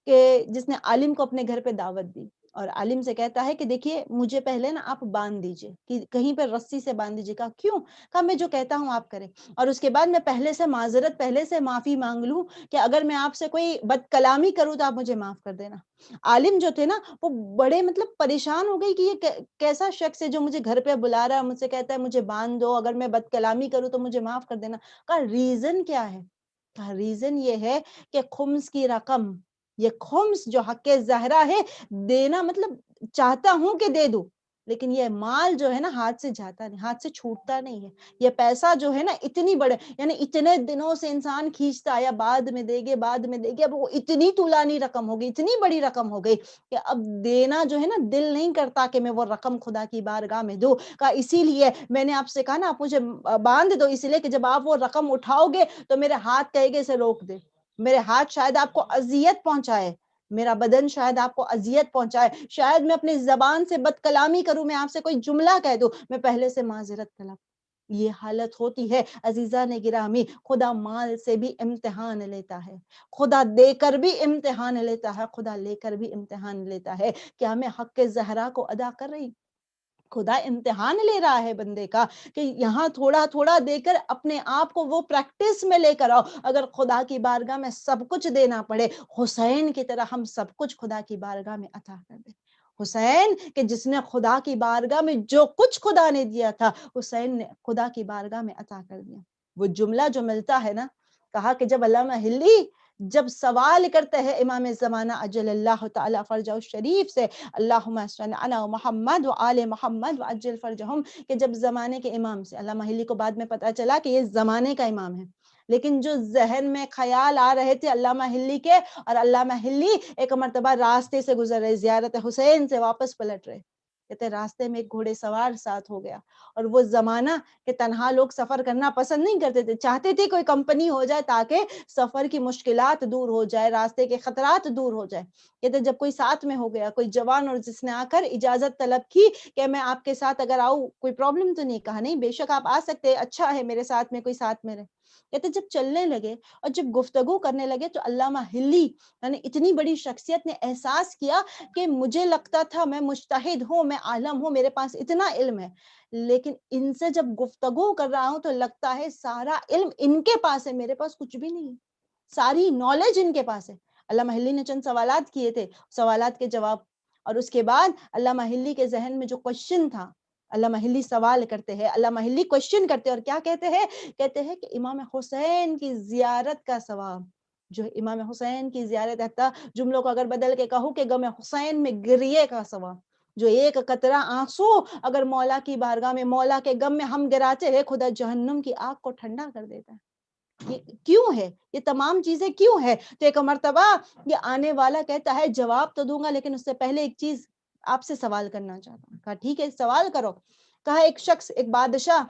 کہ جس نے عالم کو اپنے گھر پہ دعوت دی، اور عالم سے کہتا ہے کہ دیکھیے مجھے پہلے نا آپ باندھ دیجئے، کہ کہیں پہ رسی سے باندھ دیجئے. کہا کیوں؟ کہا میں جو کہتا ہوں آپ کریں، اور اس کے بعد میں پہلے سے معذرت، پہلے سے معافی مانگ لوں کہ اگر میں آپ سے کوئی بد کلامی کروں تو آپ مجھے معاف کر دینا. عالم جو تھے نا وہ بڑے پریشان ہو گئی کہ یہ کیسا شخص ہے جو مجھے گھر پہ بلا رہا ہے، مجھ سے کہتا ہے مجھے باندھ دو، اگر میں بد کلامی کروں تو مجھے معاف کر دینا. کہا ریزن کیا ہے؟ کہا ریزن یہ ہے کہ خمس کی رقم، یہ خمس جو حق زہرا ہے دینا، چاہتا ہوں کہ دے دوں، لیکن یہ مال جو ہے نا ہاتھ سے جاتا نہیں، ہاتھ سے چھوٹتا نہیں ہے. یہ پیسہ جو ہے نا اتنی بڑے، یعنی اتنے دنوں سے انسان کھینچتا آیا، بعد میں دے گے، بعد میں دے گے، اب وہ اتنی طولانی رقم ہو گئی، اتنی بڑی رقم ہو گئی کہ اب دینا جو ہے نا دل نہیں کرتا کہ میں وہ رقم خدا کی بارگاہ میں دوں. کہا اسی لیے میں نے آپ سے کہا نا آپ مجھے باندھ دو، اسی لیے کہ جب آپ وہ رقم اٹھاؤ گے تو میرے ہاتھ کہے گے اسے روک دے، میرے ہاتھ شاید آپ کو اذیت پہنچائے، میرا بدن شاید آپ کو اذیت پہنچائے، شاید میں اپنی زبان سے بد کلامی کروں، میں آپ سے کوئی جملہ کہہ دوں، میں پہلے سے معذرت طلب. یہ حالت ہوتی ہے عزیزان گرامی. خدا مال سے بھی امتحان لیتا ہے، خدا دے کر بھی امتحان لیتا ہے، خدا لے کر بھی امتحان لیتا ہے. کیا میں حق زہرا کو ادا کر رہی؟ خدا امتحان لے رہا ہے بندے کا کہ یہاں تھوڑا تھوڑا دے کر اپنے آپ کو وہ پریکٹس میں لے کر آؤ. اگر خدا کی بارگاہ میں سب کچھ دینا پڑے، حسین کی طرح ہم سب کچھ خدا کی بارگاہ میں عطا کر دیں. حسین کہ جس نے خدا کی بارگاہ میں جو کچھ خدا نے دیا تھا، حسین نے خدا کی بارگاہ میں عطا کر دیا. وہ جملہ جو ملتا ہے نا، کہا کہ جب علامہ ہلی جب سوال کرتے ہیں امام زمانہ اجل اللہ تعالی فرجہ شریف سے، اللہم صل علی محمد و آل محمد و اجل فرجہم، کہ جب زمانے کے امام سے، علامہ ہلی کو بعد میں پتا چلا کہ یہ زمانے کا امام ہے، لیکن جو ذہن میں خیال آ رہے تھے علامہ ہلی کے، اور علامہ ہلی ایک مرتبہ راستے سے گزر رہے، زیارت حسین سے واپس پلٹ رہے، کہتے راستے میں ایک گھوڑے سوار ساتھ ہو گیا. اور وہ زمانہ کہ تنہا لوگ سفر کرنا پسند نہیں کرتے تھے، چاہتے تھے کوئی کمپنی ہو جائے تاکہ سفر کی مشکلات دور ہو جائے، راستے کے خطرات دور ہو جائے. کہتے جب کوئی ساتھ میں ہو گیا، کوئی جوان، اور جس نے آ کر اجازت طلب کی کہ میں آپ کے ساتھ اگر آؤں کوئی پرابلم تو نہیں، کہا نہیں بے شک آپ آ سکتے، اچھا ہے میرے ساتھ میں کوئی ساتھ میں رہے. کہتے جب چلنے لگے اور جب گفتگو کرنے لگے تو علامہ ہلی یعنی اتنی بڑی شخصیت نے احساس کیا کہ مجھے لگتا تھا میں مجتہد ہوں، میں عالم ہوں، میرے پاس اتنا علم ہے، لیکن ان سے جب گفتگو کر رہا ہوں تو لگتا ہے سارا علم ان کے پاس ہے، میرے پاس کچھ بھی نہیں، ساری نالج ان کے پاس ہے. علامہ ہلی نے چند سوالات کیے تھے، سوالات کے جواب، اور اس کے بعد علامہ ہلی کے ذہن میں جو کوشچن تھا، علامہ ہلی سوال کرتے ہیں، علامہ ہلی کوشچن کرتے ہیں، اور کیا کہتے ہیں؟ کہتے ہیں کہ امام حسین کی زیارت کا ثواب، جو امام حسین کی زیارت ہے، جملوں کو اگر بدل کے کہوں کہ غم حسین میں گریے کا ثواب، جو ایک قطرہ آنسو اگر مولا کی بارگاہ میں، مولا کے غم میں ہم گراتے ہیں، خدا جہنم کی آگ کو ٹھنڈا کر دیتا ہے. یہ کیوں ہے؟ یہ تمام چیزیں کیوں ہے؟ تو ایک مرتبہ یہ آنے والا کہتا ہے جواب تو دوں گا، لیکن اس سے پہلے ایک چیز آپ سے سوال کرنا چاہتا ہوں. کہا ٹھیک ہے سوال کرو. کہا ایک شخص، ایک بادشاہ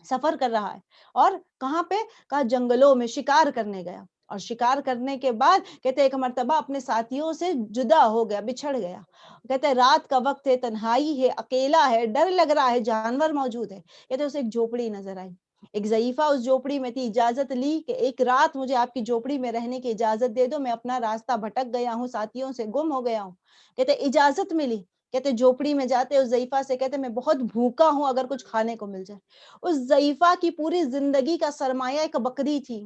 سفر کر رہا ہے، اور کہاں پہ؟ کہا جنگلوں میں شکار کرنے گیا، اور شکار کرنے کے بعد کہتے ایک مرتبہ اپنے ساتھیوں سے جدا ہو گیا، بچھڑ گیا. کہتے رات کا وقت ہے، تنہائی ہے، اکیلا ہے، ڈر لگ رہا ہے، جانور موجود ہے. کہتے اسے ایک جھوپڑی نظر آئی، ایک ضعیفہ اس جھوپڑی میں تھی. اجازت لی کہ ایک رات مجھے آپ کی جھوپڑی میں رہنے کی اجازت دے دو، میں اپنا راستہ بھٹک گیا ہوں، ساتھیوں سے گم ہو گیا ہوں. کہتے اجازت ملی. کہتے جھوپڑی میں جاتے اس ضعیفہ سے کہتے میں بہت بھوکا ہوں، اگر کچھ کھانے کو مل جائے. اس ضعیفہ کی پوری زندگی کا سرمایہ ایک بکری تھی،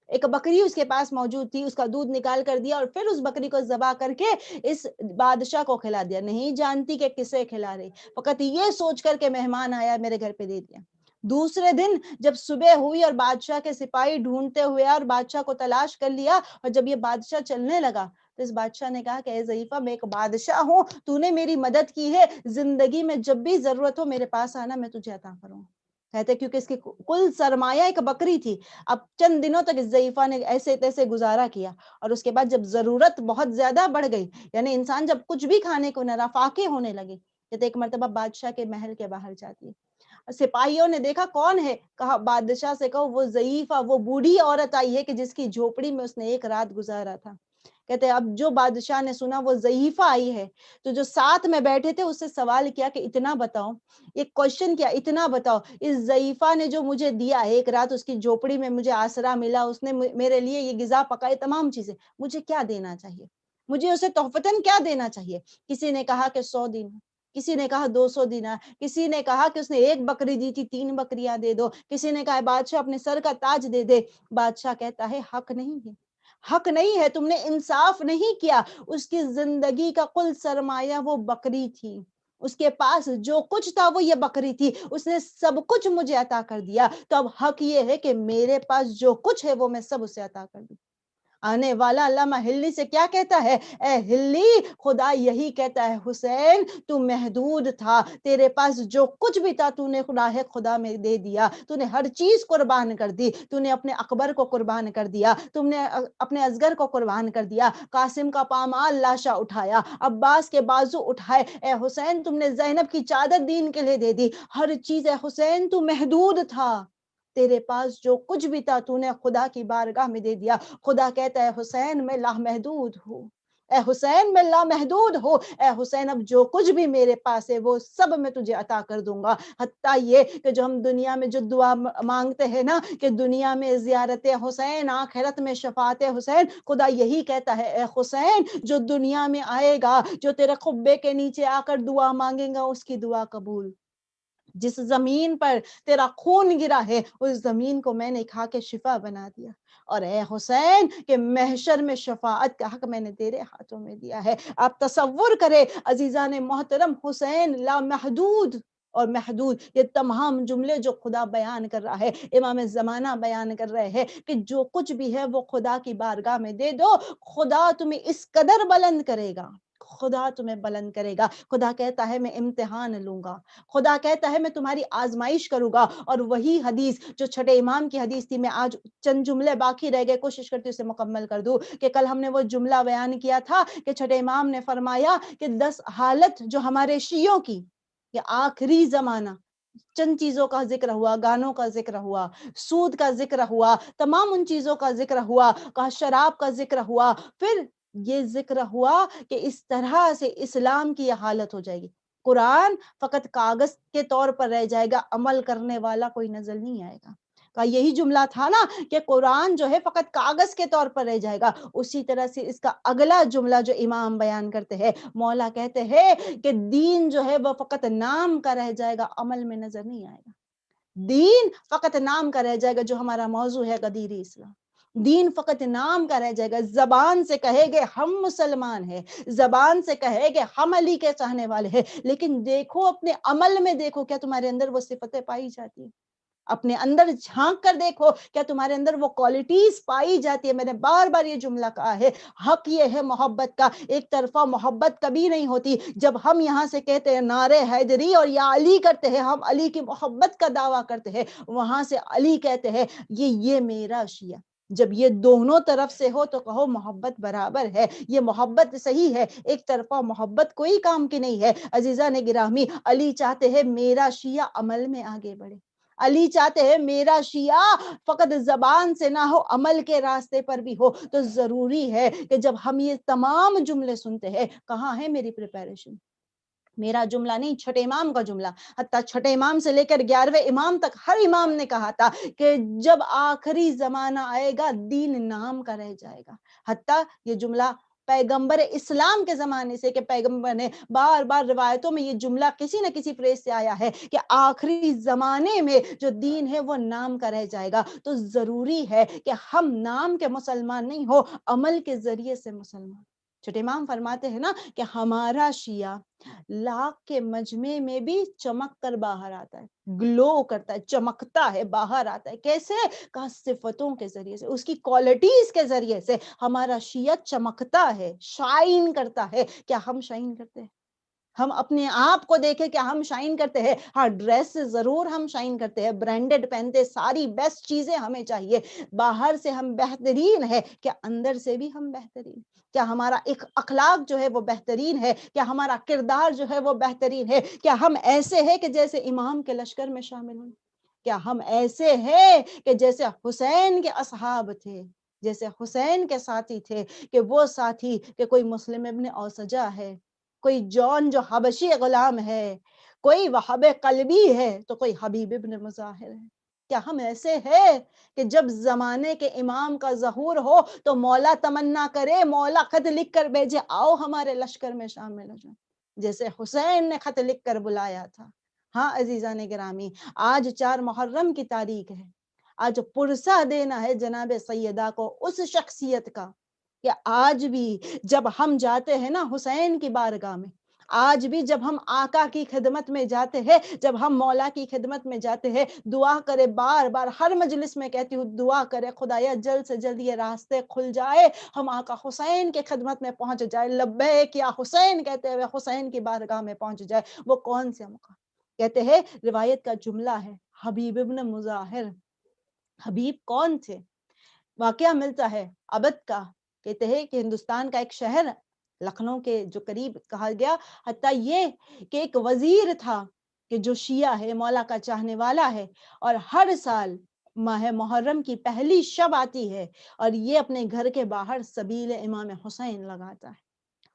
ایک بکری اس کے پاس موجود تھی. اس کا دودھ نکال کر دیا اور پھر اس بکری کو ذبح کر کے اس بادشاہ کو کھلا دیا. نہیں جانتی کہ کسے کھلا رہی، فقط یہ سوچ کر کے مہمان آیا میرے گھر پہ دے دیا. دوسرے دن جب صبح ہوئی اور بادشاہ کے سپاہی ڈھونڈتے ہوئے اور بادشاہ کو تلاش کر لیا، اور جب یہ بادشاہ چلنے لگا تو اس بادشاہ نے کہا کہ اے ضعیفہ میں ایک بادشاہ ہوں، تو نے میری مدد کی ہے، زندگی میں جب بھی ضرورت ہو میرے پاس آنا، میں تجھے عطا کروں. کہتے کیونکہ اس کی کل سرمایہ ایک بکری تھی. اب چند دنوں تک اس ضعیفہ نے ایسے تیسے گزارا کیا، اور اس کے بعد جب ضرورت بہت زیادہ بڑھ گئی، یعنی انسان جب کچھ بھی کھانے کو نہ رہا، فاقے ہونے لگے، کہتے ایک مرتبہ بادشاہ کے محل کے باہر جاتی ہے، سپاہیوں نے دیکھا کون ہے، کہا بادشاہ سے کہو وہ ضعیفہ، وہ بوڑھی عورت آئی ہے کہ جس کی جھوپڑی میں اس نے ایک رات گزارا تھا. کہتے اب جو بادشاہ نے سنا وہ ضعیفہ آئی ہے، تو جو ساتھ میں بیٹھے تھے اس سے سوال کیا کہ اتنا بتاؤ، ایک کوشچن کیا، اتنا بتاؤ اس ضعیفہ نے جو مجھے دیا ایک رات، اس کی جھوپڑی میں مجھے آسرا ملا، اس نے میرے لیے یہ غذا پکائے، تمام چیزیں، مجھے کیا دینا چاہیے، مجھے اسے تحفتاً کیا دینا چاہیے؟ کسی نے کہا کہ 100 دینار، کسی نے کہا 200 دینار، کسی نے کہا کہ اس نے ایک بکری دی تھی 3 بکریاں دے دو، کسی نے کہا بادشاہ اپنے سر کا تاج دے دے. بادشاہ کہتا ہے حق نہیں ہے، حق نہیں ہے، تم نے انصاف نہیں کیا. اس کی زندگی کا کل سرمایہ وہ بکری تھی، اس کے پاس جو کچھ تھا وہ یہ بکری تھی، اس نے سب کچھ مجھے عطا کر دیا، تو اب حق یہ ہے کہ میرے پاس جو کچھ ہے وہ میں سب اسے عطا کر دوں. آنے والا علامہ ہلی سے کیا کہتا ہے، اے ہلی خدا یہی کہتا ہے حسین تو محدود تھا، تیرے پاس جو کچھ بھی تھا تو نے خدا میں دے دیا، تو نے ہر چیز قربان کر دی، تو نے اپنے اکبر کو قربان کر دیا، تم نے اپنے اصغر کو قربان کر دیا، قاسم کا پامال لاشا اٹھایا، عباس کے بازو اٹھائے، اے حسین تم نے زینب کی چادر دین کے لیے دے دی، ہر چیز، اے حسین تو محدود تھا، تیرے پاس جو کچھ بھی تھا تو نے خدا کی بارگاہ میں دے دیا. خدا کہتا ہے حسین میں لامحدود ہوں، اے حسین میں لامحدود ہوں، اے حسین اب جو کچھ بھی میرے پاس ہے وہ سب میں تجھے عطا کر دوں گا. حتیٰ یہ کہ جو ہم دنیا میں جو دعا مانگتے ہیں نا کہ دنیا میں زیارت حسین، آخرت میں شفاعت حسین، خدا یہی کہتا ہے اے حسین جو دنیا میں آئے گا، جو تیرے قبے کے نیچے آ کر دعا مانگے گا، اس کی دعا قبول. جس زمین پر تیرا خون گرا ہے اس زمین کو میں نے کھا کے شفا بنا دیا، اور اے حسین کہ محشر میں شفاعت کا حق میں نے تیرے ہاتھوں میں دیا ہے. آپ تصور کرے عزیزان محترم، حسین لامحدود اور محدود، یہ تمام جملے جو خدا بیان کر رہا ہے، امام زمانہ بیان کر رہے ہیں کہ جو کچھ بھی ہے وہ خدا کی بارگاہ میں دے دو، خدا تمہیں اس قدر بلند کرے گا، خدا تمہیں بلند کرے گا. خدا کہتا ہے میں امتحان لوں گا، خدا کہتا ہے میں تمہاری آزمائش کروں گا. اور وہی حدیث جو چھٹے امام کی حدیث تھی، میں آج چند جملے باقی رہ گئے، کوشش کرتی ہوں اسے مکمل کر دوں، کہ کل ہم نے وہ جملہ بیان کیا تھا کہ چھٹے امام نے فرمایا کہ 10 حالت جو ہمارے شیعوں کی، کہ آخری زمانہ، چند چیزوں کا ذکر ہوا، گانوں کا ذکر ہوا، سود کا ذکر ہوا، تمام ان چیزوں کا ذکر ہوا، کہا شراب کا ذکر ہوا، پھر یہ ذکر ہوا کہ اس طرح سے اسلام کی یہ حالت ہو جائے گی، قرآن فقط کاغذ کے طور پر رہ جائے گا، عمل کرنے والا کوئی نظر نہیں آئے گا. کا یہی جملہ تھا نا کہ قرآن جو ہے فقط کاغذ کے طور پر رہ جائے گا. اسی طرح سے اس کا اگلا جملہ جو امام بیان کرتے ہیں، مولا کہتے ہیں کہ دین جو ہے وہ فقط نام کا رہ جائے گا، عمل میں نظر نہیں آئے گا. دین فقط نام کا رہ جائے گا، جو ہمارا موضوع ہے غدیری اسلام. دین فقط نام کا رہ جائے گا، زبان سے کہے گے ہم مسلمان ہیں، زبان سے کہے گے ہم علی کے چاہنے والے ہیں، لیکن دیکھو اپنے عمل میں دیکھو کیا تمہارے اندر وہ صفتیں پائی جاتی ہیں، اپنے اندر جھانک کر دیکھو کیا تمہارے اندر وہ کوالٹیز پائی جاتی ہے. میں نے بار بار یہ جملہ کہا ہے، حق یہ ہے محبت کا، ایک طرفہ محبت کبھی نہیں ہوتی. جب ہم یہاں سے کہتے ہیں نعرے حیدری اور یا علی کرتے ہیں، ہم علی کی محبت کا دعویٰ کرتے ہیں، وہاں سے علی کہتے ہیں یہ میرا شیعہ. جب یہ دونوں طرف سے ہو تو کہو محبت برابر ہے، یہ محبت صحیح ہے، ایک طرفہ محبت کوئی کام کی نہیں ہے. عزیزان گرامی، علی چاہتے ہیں میرا شیعہ عمل میں آگے بڑھے، علی چاہتے ہیں میرا شیعہ فقط زبان سے نہ ہو، عمل کے راستے پر بھی ہو. تو ضروری ہے کہ جب ہم یہ تمام جملے سنتے ہیں، کہاں ہے میری پریپریشن؟ میرا جملہ نہیں، چھٹے امام کا جملہ. حتیٰ چھٹے امام سے لے کر 11ویں امام تک ہر امام نے کہا تھا کہ جب آخری زمانہ آئے گا دین نام کا رہ جائے گا. حتیٰ یہ جملہ پیغمبر اسلام کے زمانے سے، کہ پیغمبر نے بار بار روایتوں میں یہ جملہ کسی نہ کسی فریز سے آیا ہے کہ آخری زمانے میں جو دین ہے وہ نام کا رہ جائے گا. تو ضروری ہے کہ ہم نام کے مسلمان نہیں ہو، عمل کے ذریعے سے مسلمان. چھٹے امام فرماتے ہیں نا کہ ہمارا شیعہ لاکھ کے مجمع میں بھی چمک کر باہر آتا ہے، گلو کرتا ہے، چمکتا ہے، باہر آتا ہے. کیسے؟ کہا صفتوں کے ذریعے سے، اس کی کوالٹیز کے ذریعے سے ہمارا شیعہ چمکتا ہے، شائن کرتا ہے. کیا ہم شائن کرتے ہیں؟ ہم اپنے آپ کو دیکھیں کہ ہم شائن کرتے ہیں. ہاں ڈریس ضرور ہم شائن کرتے ہیں, برانڈڈ پہنتے, ساری بیسٹ چیزیں ہمیں چاہیے. باہر سے ہم بہترین ہے, کیا اندر سے بھی ہم بہترین؟ کیا ہمارا ایک اخلاق جو ہے وہ بہترین ہے؟ کیا ہمارا کردار جو ہے وہ بہترین ہے؟ کیا ہم ایسے ہیں کہ جیسے امام کے لشکر میں شامل ہوں؟ کیا ہم ایسے ہیں کہ جیسے حسین کے اصحاب تھے, جیسے حسین کے ساتھی تھے, کہ وہ ساتھی کہ کوئی مسلم ابن اوسجہ ہے, کوئی جون جو حبشی غلام ہے, کوئی وہاب قلبی ہے, تو کوئی حبیب ابن مظاہر ہے. کیا ہم ایسے ہیں کہ جب زمانے کے امام کا ظہور ہو تو مولا تمنا کرے, مولا خط لکھ کر بھیجے, آؤ ہمارے لشکر میں شامل ہو جائیں, جیسے حسین نے خط لکھ کر بلایا تھا. ہاں عزیزان گرامی, آج 4 محرم کی تاریخ ہے. آج پرسہ دینا ہے جناب سیدہ کو اس شخصیت کا کہ آج بھی جب ہم جاتے ہیں نا حسین کی بارگاہ میں, آج بھی جب ہم آقا کی خدمت میں جاتے ہیں, جب ہم مولا کی خدمت میں جاتے ہیں, دعا کرے, بار بار ہر مجلس میں کہتی ہوں, دعا کرے خدایا جلد سے جلد یہ راستے کھل جائے, ہم آقا حسین کے خدمت میں پہنچ جائے, لبیک یا حسین کہتے ہوئے حسین کی بارگاہ میں پہنچ جائے. وہ کون سے موقع؟ کہتے ہیں, روایت کا جملہ ہے, حبیب ابن مظاہر. حبیب کون تھے؟ واقعہ ملتا ہے ابد کا, کہتے ہیں کہ ہندوستان کا ایک شہر لکھنؤ کے جو قریب کہا گیا, حتیٰ یہ کہ ایک وزیر تھا کہ جو شیعہ ہے, مولا کا چاہنے والا ہے, اور ہر سال ماہ محرم کی پہلی شب آتی ہے اور یہ اپنے گھر کے باہر سبیل امام حسین لگاتا ہے.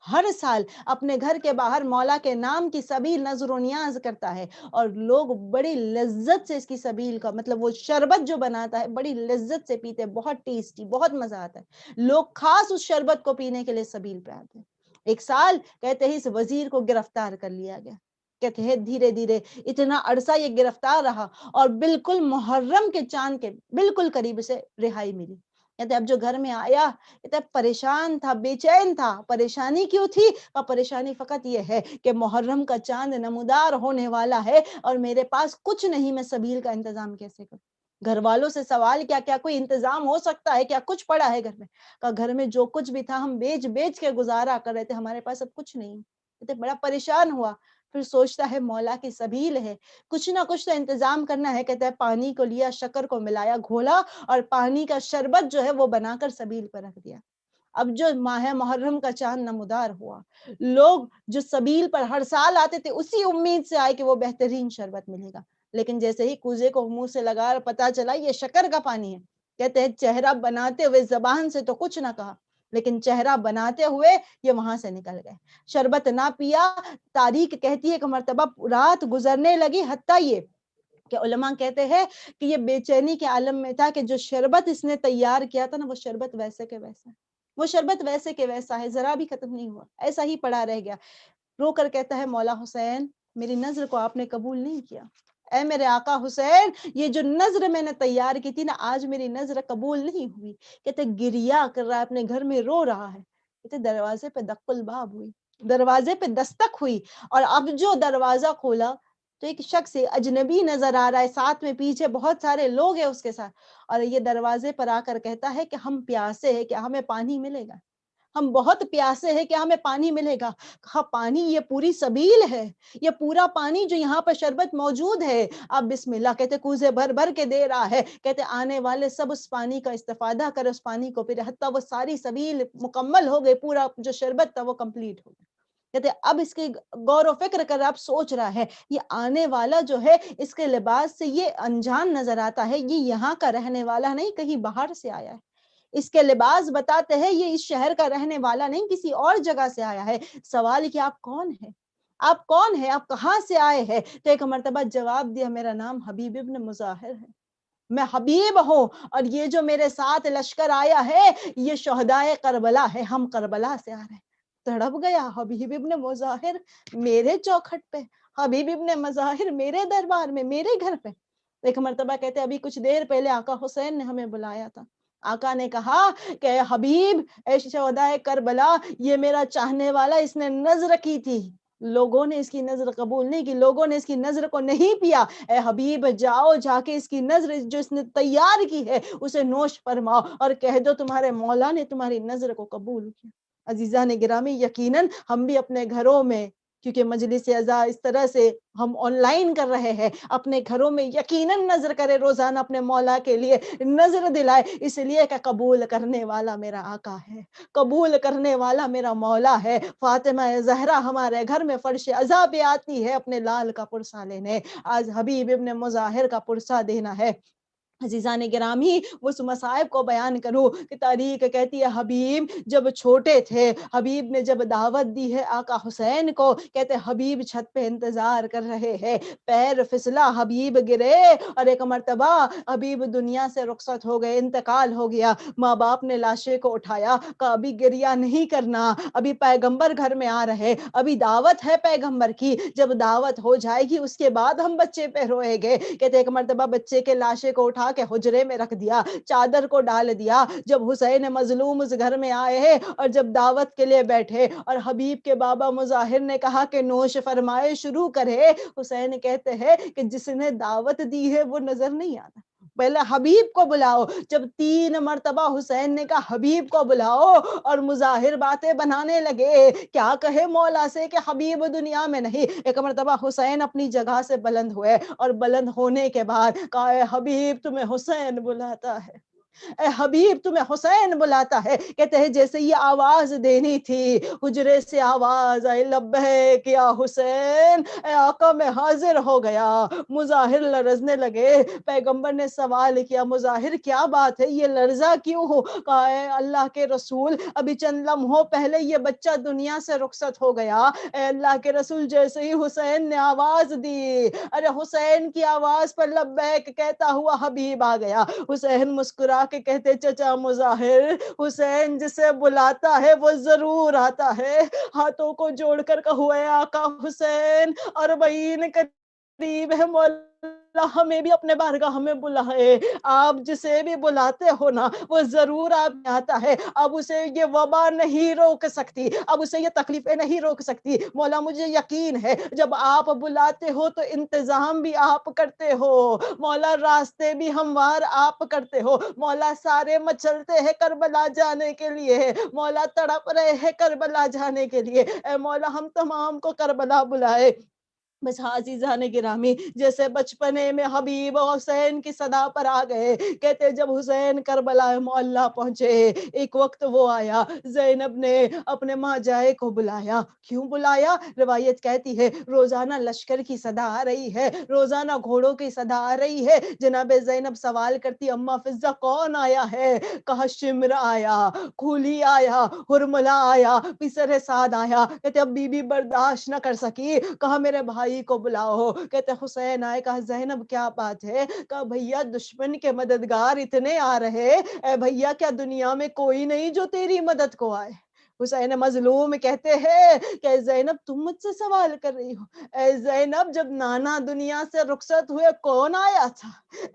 ہر سال اپنے گھر کے باہر مولا کے نام کی سبیل نظر و نیاز کرتا ہے, اور لوگ بڑی لذت سے اس کی سبیل کا مطلب وہ شربت جو بناتا ہے بڑی لذت سے پیتے, بہت ٹیسٹی, بہت مزہ آتا ہے. لوگ خاص اس شربت کو پینے کے لیے سبیل پہ آتے ہیں. ایک سال کہتے ہیں اس وزیر کو گرفتار کر لیا گیا. کہتے ہیں دھیرے دھیرے اتنا عرصہ یہ گرفتار رہا اور بالکل محرم کے چاند کے بالکل قریب سے رہائی ملی. کہتے اب جو گھر میں آیا, کہتے پریشان تھا, بے چین تھا. پریشانی کیوں تھی؟ اور پریشانی فقط یہ ہے کہ محرم کا چاند نمودار ہونے والا ہے اور میرے پاس کچھ نہیں, میں سبیل کا انتظام کیسے کروں؟ گھر والوں سے سوال کیا, کیا کوئی انتظام ہو سکتا ہے؟ کیا کچھ پڑا ہے گھر میں؟ کہ گھر میں جو کچھ بھی تھا ہم بیچ بیچ کے گزارا کر رہے تھے, ہمارے پاس اب کچھ نہیں. کہتے بڑا پریشان ہوا, پھر سوچتا ہے مولا کی سبیل ہے, کچھ نہ کچھ تو انتظام کرنا ہے. کہتا ہے پانی کو لیا, شکر کو ملایا, گھولا, اور پانی کا شربت جو ہے وہ بنا کر سبیل پر رکھ دیا. اب جو ماہ محرم کا چاند نمودار ہوا, لوگ جو سبیل پر ہر سال آتے تھے اسی امید سے آئے کہ وہ بہترین شربت ملے گا, لیکن جیسے ہی کوزے کو منہ سے لگا پتا چلا یہ شکر کا پانی ہے. کہتے ہیں چہرہ بناتے ہوئے, زبان سے تو کچھ نہ کہا, لیکن چہرہ بناتے ہوئے یہ وہاں سے نکل گئے. شربت نہ پیا. تاریخ کہتی ہے کہ مرتبہ رات گزرنے لگی, حتیٰ یہ کہ علماء کہتے ہیں کہ یہ بے چینی کے عالم میں تھا کہ جو شربت اس نے تیار کیا تھا نا, وہ شربت ویسے کے ویسا, وہ شربت ویسے کے ویسا ہے, ذرا بھی ختم نہیں ہوا, ایسا ہی پڑا رہ گیا. رو کر کہتا ہے مولا حسین, میری نظر کو آپ نے قبول نہیں کیا. اے میرے آقا حسین, یہ جو نظر میں نے تیار کی تھی نا, آج میری نظر قبول نہیں ہوئی. کہتے گریا کر رہا ہے, اپنے گھر میں رو رہا ہے. کہتے دروازے پہ دق الباب ہوئی, دروازے پہ دستک ہوئی, اور اب جو دروازہ کھولا تو ایک شخص اجنبی نظر آ رہا ہے, ساتھ میں پیچھے بہت سارے لوگ ہیں اس کے ساتھ, اور یہ دروازے پر آ کر کہتا ہے کہ ہم پیاسے ہیں, کیا ہمیں پانی ملے گا؟ ہم بہت پیاسے ہیں, کیا ہمیں پانی ملے گا؟ کہا پانی, یہ پوری سبیل ہے, یہ پورا پانی جو یہاں پر شربت موجود ہے, آپ بسم اللہ. کہتے کوزے بھر بھر کے دے رہا ہے. کہتے آنے والے سب اس پانی کا استفادہ کرے, اس پانی کو پھر حتیٰ وہ ساری سبیل مکمل ہو گئی, پورا جو شربت تھا وہ کمپلیٹ ہو گیا. کہتے اب اس کے غور و فکر کر اب سوچ رہا ہے, یہ آنے والا جو ہے اس کے لباس سے یہ انجان نظر آتا ہے, یہ یہاں کا رہنے والا نہیں, کہیں باہر سے آیا ہے. اس کے لباس بتاتے ہیں یہ اس شہر کا رہنے والا نہیں, کسی اور جگہ سے آیا ہے. سوال کہ آپ کون ہیں؟ آپ کون ہیں؟ آپ کہاں سے آئے ہیں؟ تو ایک مرتبہ جواب دیا, میرا نام حبیب ابن مظاہر ہے, میں حبیب ہوں, اور یہ جو میرے ساتھ لشکر آیا ہے یہ شہدائے کربلا ہے, ہم کربلا سے آ رہے ہیں. تڑپ گیا حبیب ابن مظاہر میرے چوکھٹ پہ, حبیب ابن مظاہر میرے دربار میں, میرے گھر پہ. ایک مرتبہ کہتے ابھی کچھ دیر پہلے آقا حسین نے ہمیں بلایا تھا. آقا نے کہا کہ حبیب, اے شہدائے کربلا, یہ میرا چاہنے والا, اس نے نظر کی تھی, لوگوں نے اس کی نظر قبول نہیں کی, لوگوں نے اس کی نظر کو نہیں پیا. اے حبیب جاؤ, جا کے اس کی نظر جو اس نے تیار کی ہے اسے نوش فرماؤ, اور کہہ دو تمہارے مولا نے تمہاری نظر کو قبول کیا. عزیزان گرامی, یقیناً ہم بھی اپنے گھروں میں کیونکہ مجلس اعزا اس طرح سے ہم آن لائن کر رہے ہیں، اپنے گھروں میں یقیناً نظر کرے، روزانہ اپنے مولا کے لیے نظر دلائے، اس لیے کہ قبول کرنے والا میرا آقا ہے، قبول کرنے والا میرا مولا ہے۔ فاطمہ زہرا ہمارے گھر میں فرش عزا پہ آتی ہے اپنے لال کا پرسہ لینے، آج حبیب ابن مظاہر کا پرسہ دینا ہے۔ عزیزان گرامی، اس مصائب کو بیان کروں کہ تاریخ کہتی ہے حبیب جب چھوٹے تھے، حبیب نے جب دعوت دی ہے آقا حسین کو، کہتے حبیب چھت پہ انتظار کر رہے ہیں، پیر پھسلا، حبیب گرے، اور ایک مرتبہ حبیب دنیا سے رخصت ہو گئے، انتقال ہو گیا۔ ماں باپ نے لاشے کو اٹھایا، کہا ابھی گریہ نہیں کرنا، ابھی پیغمبر گھر میں آ رہے، ابھی دعوت ہے پیغمبر کی، جب دعوت ہو جائے گی اس کے بعد ہم بچے پہ روئیں گے۔ کہتے ایک مرتبہ بچے کے لاشے کو اٹھا کے حجرے میں رکھ دیا، چادر کو ڈال دیا۔ جب حسین مظلوم اس گھر میں آئے اور جب دعوت کے لیے بیٹھے اور حبیب کے بابا مظاہر نے کہا کہ نوش فرمائے، شروع کرے، حسین کہتے ہیں کہ جس نے دعوت دی ہے وہ نظر نہیں آتا، پہلے حبیب کو بلاؤ۔ جب 3 مرتبہ حسین نے کہا حبیب کو بلاؤ، اور مظاہر باتیں بنانے لگے، کیا کہے مولا سے کہ حبیب دنیا میں نہیں۔ ایک مرتبہ حسین اپنی جگہ سے بلند ہوئے، اور بلند ہونے کے بعد کہا اے حبیب تمہیں حسین بلاتا ہے، اے حبیب تمہیں حسین بلاتا ہے۔ کہتے ہیں جیسے یہ آواز دینی تھی، حجرے سے آواز آئی لبیک یا حسین، اے آقا میں حاضر ہو گیا۔ مظاہر لرزنے لگے، پیغمبر نے سوال کیا مظاہر کیا بات ہے، یہ لرزہ کیوں ہو؟ کہا اے اللہ کے رسول ابھی چند لمحوں پہلے یہ بچہ دنیا سے رخصت ہو گیا، اے اللہ کے رسول جیسے ہی حسین نے آواز دی، ارے حسین کی آواز پر لبیک کہتا ہوا حبیب آ گیا۔ حسین مسکرا کے کہتے چچا مظاہر، حسین جسے بلاتا ہے وہ ضرور آتا ہے۔ ہاتھوں کو جوڑ کر کہو اے آقا حسین، 40 قریب ہے، مولا ہمیں بھی اپنے بارگاہ میں بلائے، آپ جسے بھی بلاتے ہو نا وہ ضرور آپ میں آتا ہے۔ اب اسے یہ وبا نہیں روک سکتی، اب اسے یہ تکلیفیں نہیں روک سکتی۔ مولا مجھے یقین ہے جب آپ بلاتے ہو تو انتظام بھی آپ کرتے ہو، مولا راستے بھی ہموار آپ کرتے ہو، مولا سارے مچلتے ہیں کربلا جانے کے لیے، مولا تڑپ رہے ہیں کربلا جانے کے لیے، اے مولا ہم تمام کو کربلا بلائے۔ بس عزیزان گرامی، جیسے بچپنے میں حبیب حسین کی صدا پر آ گئے، کہتے جب حسین کربلا معلیٰ پہنچے، ایک وقت وہ آیا، زینب نے اپنے ماں جائے کو بلایا۔ کیوں بلایا؟ روایت کہتی ہے روزانہ لشکر کی صدا آ رہی ہے، روزانہ گھوڑوں کی صدا آ رہی ہے۔ جناب زینب سوال کرتی اماں فضہ کون آیا ہے؟ کہا شمر آیا، کھولی آیا، ہرملا آیا، پسر سعد آیا۔ کہتے اب بی بی برداشت نہ کر سکی، کہا میرے بھائی کو بلاؤ۔ کہتے حسین آئے، کہا زینب کیا بات ہے؟ کہا بھیا دشمن کے مددگار اتنے آ رہے، اے بھیا کیا دنیا میں کوئی نہیں جو تیری مدد کو آئے؟ حسین مظلوم کہتے ہیں کہ اے زینب تم مجھ سے سوال کر رہی ہو؟ اے زینب جب نانا دنیا سے رخصت ہوئے کون آیا تھا؟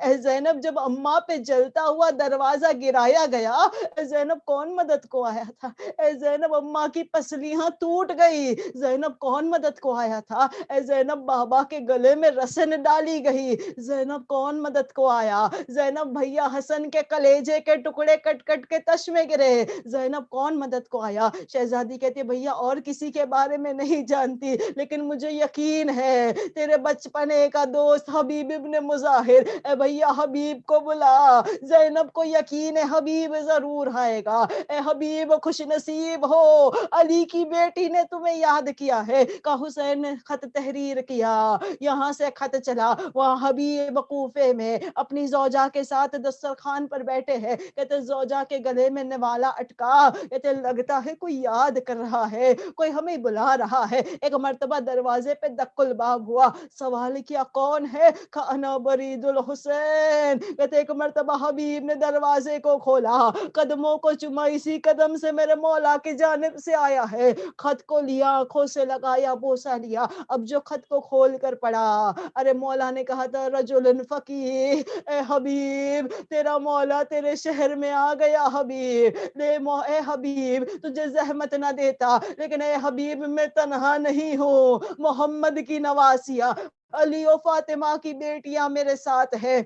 اے زینب جب اماں پہ جلتا ہوا دروازہ گرایا گیا، اے زینب کون مدد کو آیا تھا؟ اے زینب اماں کی پسلیاں ٹوٹ گئی، زینب کون مدد کو آیا تھا؟ اے زینب بابا کے گلے میں رسن ڈالی گئی، زینب کون مدد کو آیا؟ زینب بھیا حسن کے کلیجے کے ٹکڑے کٹ کٹ کے تش میں گرے، زینب کون مدد کو آیا؟ شہزادی کہتی ہے بھیا اور کسی کے بارے میں نہیں جانتی، لیکن مجھے یقین ہے تیرے بچپنے کا دوست حبیب ابن مظاہر، اے بھیا حبیب کو بلا، زینب کو یقین ہے حبیب ضرور آئے گا۔ اے حبیب خوش نصیب ہو، علی کی بیٹی نے تمہیں یاد کیا ہے۔ کہ حسین نے خط تحریر کیا، یہاں سے خط چلا، وہاں حبیب کوفے میں اپنی زوجہ کے ساتھ دسترخوان پر بیٹھے ہیں، کہتے زوجہ کے گلے میں نوالا اٹکا، کہتے لگتا ہے کوئی یاد کر رہا ہے، کوئی ہمیں بلا رہا ہے۔ ایک مرتبہ دروازے پہ دق الباب ہوا، سوال کیا کون ہے؟ کہا انا برید الحسین۔ کہتے ایک مرتبہ حبیب نے دروازے کو کھولا، قدموں کو چما، اسی قدم سے میرے مولا کی جانب سے آیا ہے، خط کو لیا، آنکھوں سے لگایا، بوسہ لیا۔ اب جو خط کو کھول کر پڑھا، ارے مولا نے کہا تھا رجل فقیہ، اے حبیب تیرا مولا تیرے شہر میں آ گیا حبیب، اے حبیب تجھے زحمت نہ دیتا، لیکن اے حبیب میں تنہا نہیں ہوں، محمد کی نواسیاں علی و فاطمہ کی بیٹیاں میرے ساتھ ہیں۔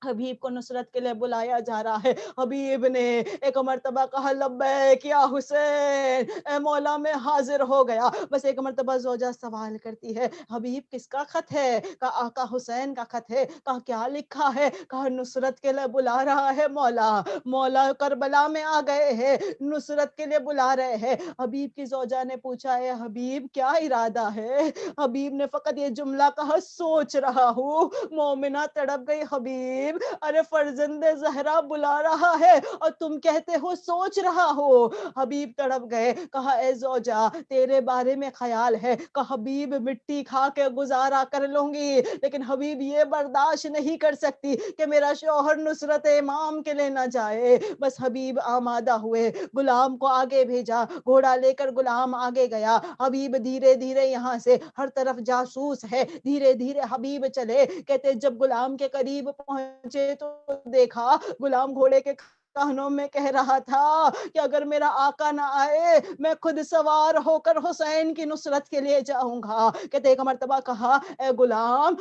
حبیب کو نصرت کے لیے بلایا جا رہا ہے. حبیب نے ایک مرتبہ کہا لبیک یا حسین، اے مولا میں حاضر ہو گیا. بس ایک مرتبہ زوجہ سوال کرتی ہے حبیب کس کا خط ہے؟ کہا آقا حسین کا خط ہے. کہا کیا لکھا ہے؟ کہا نصرت کے لیے بلا رہا ہے مولا، مولا کربلا میں آ گئے ہیں، نصرت کے لیے بلا رہے ہیں. حبیب کی زوجہ نے پوچھا ہے حبیب کیا ارادہ ہے؟ حبیب نے فقط یہ جملہ کہا سوچ رہا ہوں. مومنہ تڑپ گئی حبیب ارے فرزند زہرا بلا رہا ہے اور تم کہتے ہو سوچ رہا ہو. حبیب تڑپ گئے. کہا اے زوجہ تیرے بارے میں خیال ہے؟ کہا حبیب مٹی کھا کے گزارا کر لوں گی، لیکن حبیب یہ برداشت نہیں کر سکتی کہ میرا شوہر نصرت امام کے لے نہ جائے. بس حبیب آمادہ ہوئے، غلام کو آگے بھیجا، گھوڑا لے کر غلام آگے گیا. حبیب دھیرے دھیرے یہاں سے ہر طرف جاسوس ہے، دھیرے دھیرے حبیب چلے. کہتے جب غلام کے قریب پہنچے تو دیکھا غلام گھوڑے کے کانوں میں کہہ رہا تھا کہ اگر میرا آقا نہ آئے میں خود سوار ہو کر حسین کی نصرت کے لیے جاؤں گا. کہتے ایک مرتبہ کہا اے غلام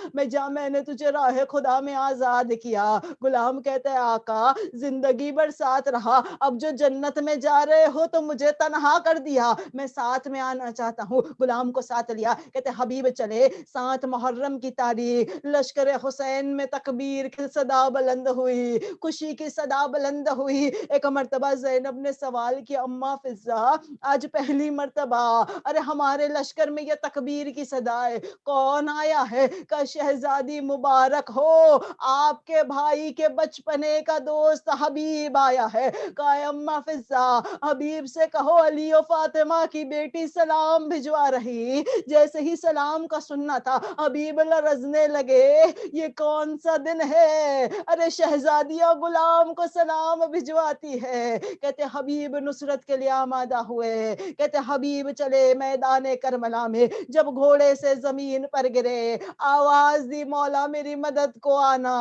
میں نے تجھے راہ خدا میں آزاد کیا. غلام کہتے ہیں آقا زندگی بھر ساتھ رہا، اب جو جنت میں جا رہے ہو تو مجھے تنہا کر دیا، میں ساتھ میں آنا چاہتا ہوں. غلام کو ساتھ لیا. کہتے حبیب چلے. 7 محرم کی تاریخ لشکر حسین میں تکبیر کی صدا بلند ہوئی، خوشی کی صدا بلند ہوئی. ایک مرتبہ زینب نے سوال کیا اماں فضا آج پہلی مرتبہ ارے ہمارے لشکر میں یہ تکبیر کی صدا ہے، کون آیا ہے؟ کہ شہزادی مبارک ہو، آپ کے بھائی کے بچپنے کا دوست حبیب آیا ہے. کہا اماں فضا حبیب سے کہو علی و فاطمہ کی بیٹی سلام بھجوا رہی. جیسے ہی سلام کا سننا تھا حبیب لرزنے لگے. یہ کون سا دن ہے ارے شہزادیاں غلام کو سلام بھجواتی ہے. کہتے حبیب نصرت کے لیے آمادہ ہوئے. کہتے حبیب چلے میدان کربلا میں. جب گھوڑے سے زمین پر گرے آواز دی مولا میری مدد کو آنا.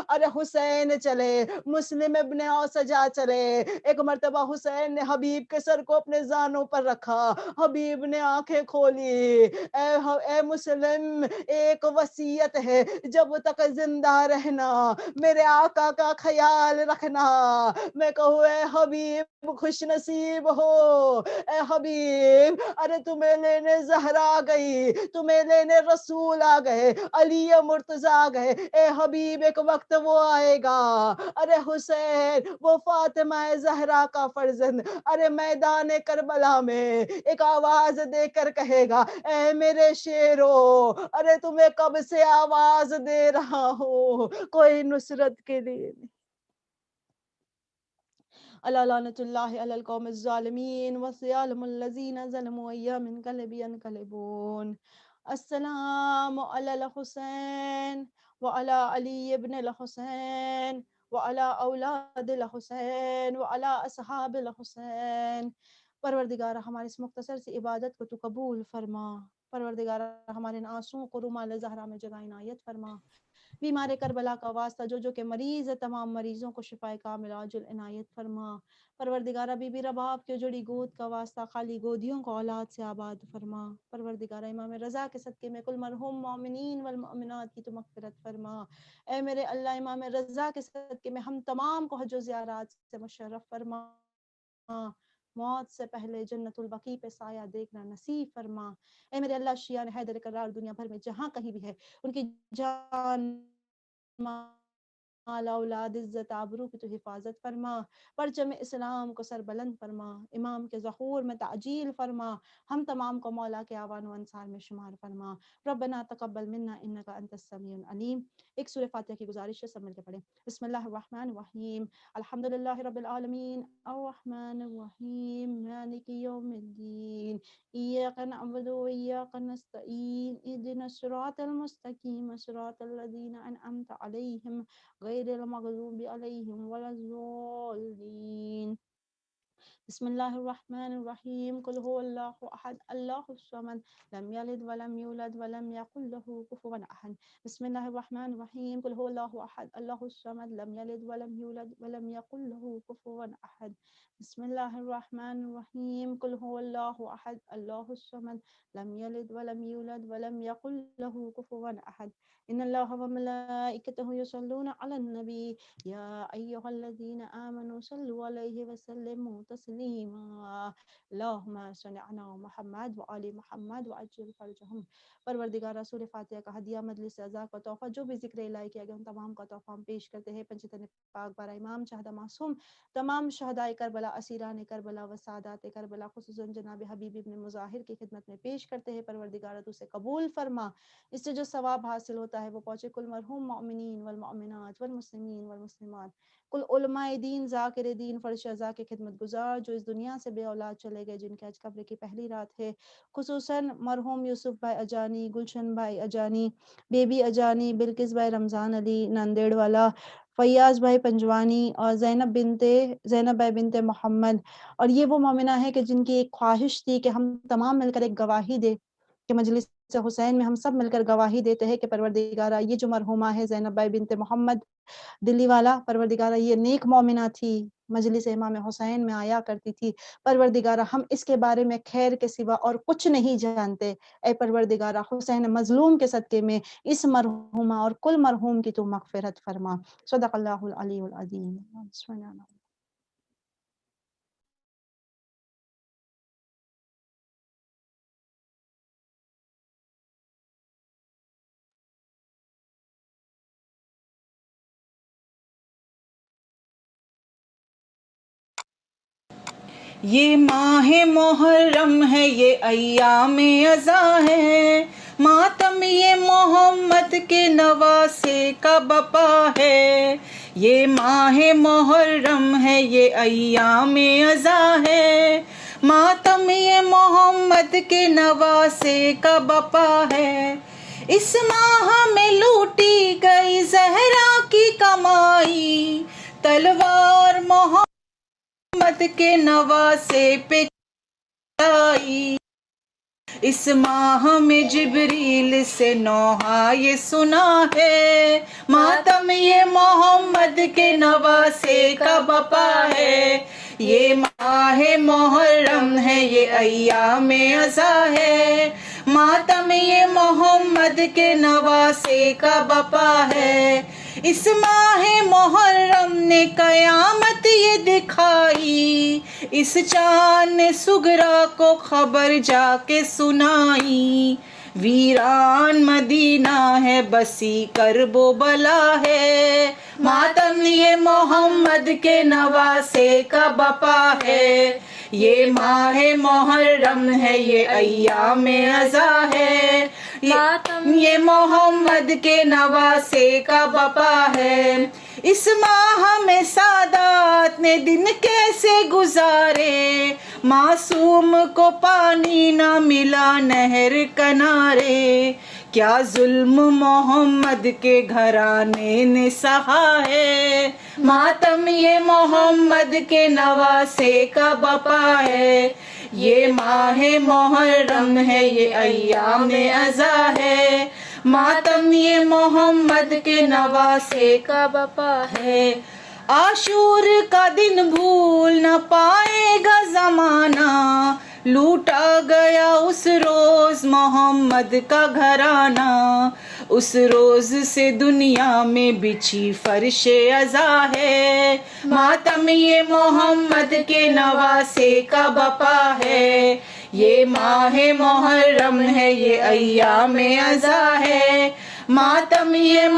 ارے حسین چلے، مسلم ابن اوسجا چلے. ایک مرتبہ حسین نے حبیب کے سر کو اپنے زانوں پر رکھا. حبیب نے آنکھیں کھولی. اے مسلم ایک وصیت ہے، جب تک زندہ رہنا میرے آقا کا خیال رکھنا. میں کہوں اے حبیب خوش نصیب ہو. اے حبیب ارے تمہیں لینے زہرا آ گئی، تمہیں لینے رسول آ گئے، علی مرتضی آ گئے. اے حبیب ایک وقت وہ آئے گا ارے حسین وہ فاطمہ زہرا کا فرزند ارے میدان کربلا میں ایک آواز دے کر کہے گا اے میرے شیرو ارے تمہیں کب سے آواز دے رہا ہوں کوئی نصرت کے لیے. الا لعنت اللہ علی القوم الظالمین وسيعلم الذين ظلموا أي منقلب ينقلبون. السلام علی الحسین وعلى علی ابن الحسین وعلى اولاد الحسین وعلى اصحاب الحسین. پروردگار ہماری اس مختصر سی عبادت کو تو قبول فرما. پروردگار ہمارے ان آنسوؤں کو رومال زہرا میں جگہ عنایت فرما. بیمار کربلا کا واسطہ جو کہ مریض ہے تمام مریضوں کو شفائے کامل عاجل عنایت فرما. پروردگارہ بی بی رباب کے جڑی گود کا واسطہ خالی گودیوں کو اولاد سے آباد فرما. پروردگارہ امام رضا کے صدقے میں کل مرحوم مومنین والمؤمنات کی تو مغفرت فرما. اے میرے اللہ امام رضا کے صدقے میں ہم تمام کو حج و زیارات سے مشرف فرما. موت سے پہلے جنت البقیع پہ سایہ دیکھنا نصیب فرما. اے میرے اللہ شیعہ حیدر کرار دنیا بھر میں جہاں کہیں بھی ہے ان کی جان مال اولاد عزت آبرو کی تو حفاظت فرما. پرچم اسلام کو سر بلند فرما. امام کے ظہور میں تعجیل فرما. ہم تمام کو مولا کے آوان و انصار میں شمار فرما. ربنا تقبل منا انک انت السمیع العلیم. ایک سورہ فاتحہ کی گزارش ہے، سب مل کے پڑھیں. بسم اللہ الرحمن الرحیم. الحمد للہ رب العالمین الرحمن الرحیم مالک یوم الدین ایاک نعبد و ایاک نستعین اهدنا الصراط المستقیم صراط الذین انعمت علیہم غیر المغضوب علیہم ولا الضالین. بسم اللہ الرحمن الرحیم قل هو اللہ احد اللہ الصمد لم یلد ولم یولد ولم یکن له کفوا احد بسم اللہ الرحمن الرحیم قل هو اللہ احد اللہ الصمد لم یلد ولم یولد ولم یکن له کفوا احد بسم اللہ الرحمن الرحیم قل هو اللہ احد اللہ الصمد لم یلد ولم یولد ولم یکن له کفوا احد ان اللہ وملائکتہ یصلون علی النبی یا ایھا الذین آمنوا صلوا علیہ وسلموا تسلیما اللہم صل علی محمد وآل محمد وعجل فرجہم۔ پروردگار رسول فاتحہ کا ہدیہ، مجلس اعزاز کا تحفہ، جو بھی ذکر الہی کیا گیا ان تمام کا تحفہ ہم پیش کرتے ہیں پنجتن پاک بارہ امام شہدہ معصوم، تمام شہداء کربلا، اسیران کربلا و سادات کربلا، خصوصاً جناب حبیب ابن مظاہر کی خدمت میں پیش کرتے ہیں۔ پروردگار تو سے قبول فرما، اس سے جو ثواب حاصل ہوتا ہے وہ پہنچے کل مرحوم مومنین والمؤمنات والمسلمین والمسلمات، کل علماء دین، ذاکر دین، فرش ازا کے خدمت گزار جو اس دنیا سے بے اولاد چلے گئے، جن کے آج قبر کی پہلی رات ہے، خصوصاً مرحوم یوسف بھائی اجانی، گلشن بھائی اجانی، بیبی اجانی، بلکس بھائی رمضان علی ناندیڑ والا، فیاض بھائی پنجوانی، اور زینب بھائی بنت محمد۔ اور یہ وہ مومنہ ہے کہ جن کی ایک خواہش تھی کہ ہم تمام مل کر ایک گواہی دے کہ مجلس حسین میں ہم سب مل کر گواہی دیتے ہیں کہ پروردگارہ یہ جو مرحومہ ہے زینب بائی بنت محمد دلی والا، پروردگارہ یہ نیک مومنہ تھی، مجلس امام حسین میں آیا کرتی تھی، پروردگارہ ہم اس کے بارے میں خیر کے سوا اور کچھ نہیں جانتے، اے پروردگارہ حسین مظلوم کے صدقے میں اس مرحومہ اور کل مرحوم کی تو مغفرت فرما۔ صدق اللہ العلی العظیم۔ بسم اللہ۔ یہ ماہ محرم ہے، یہ ایام ازاں ہے، ماتم یہ محمد کے نواسے کا بپا ہے۔ یہ ماہ محرم ہے، یہ ایام ازاں ہے، ماتم یہ محمد کے نواسے کا بپا ہے۔ اس ماہ میں لوٹی گئی زہرا کی کمائی، تلوار محمد کے نواسے پہ چلائی۔ اس ماہ میں جبریل سے نوحہ یہ سنا ہے، ماتم یہ محمد کے نواسے کا بپا ہے۔ یہ ماہ محرم ہے، یہ ایام ازاں ہے، ماتم یہ محمد کے نواسے کا بپا ہے۔ اس ماہ محرم نے قیامت یہ دکھائی، اس چاند نے سغرا کو خبر جا کے سنائی۔ ویران مدینہ ہے، بسی کرب و بلا ہے، ماتم یہ محمد کے نواسے کا بپا ہے۔ یہ ماہ محرم ہے، یہ ایام ازاں ہے، ماتم یہ محمد کے نواسے کا بپا ہے۔ اس ماہ میں سادات نے دن کیسے گزارے، معصوم کو پانی نہ ملا نہر کنارے، کیا ظلم محمد کے گھرانے نے سہا ہے، ماتم یہ محمد کے نواسے کا بپا ہے۔ یہ ماہ محرم ہے، یہ ایام ازاں ہے، ماتم یہ محمد کے نواسے کا بپا ہے۔ عاشور کا دن بھول نہ پائے گا زمانہ، لوٹا گیا اس روز محمد کا گھرانہ، اس روز سے دنیا میں بچھی فرش عزا ہے، ماتم یہ محمد کے نواسے کا بپا ہے۔ یہ ماہ محرم ہے، یہ ایام ازاں ہے، ماتم یہ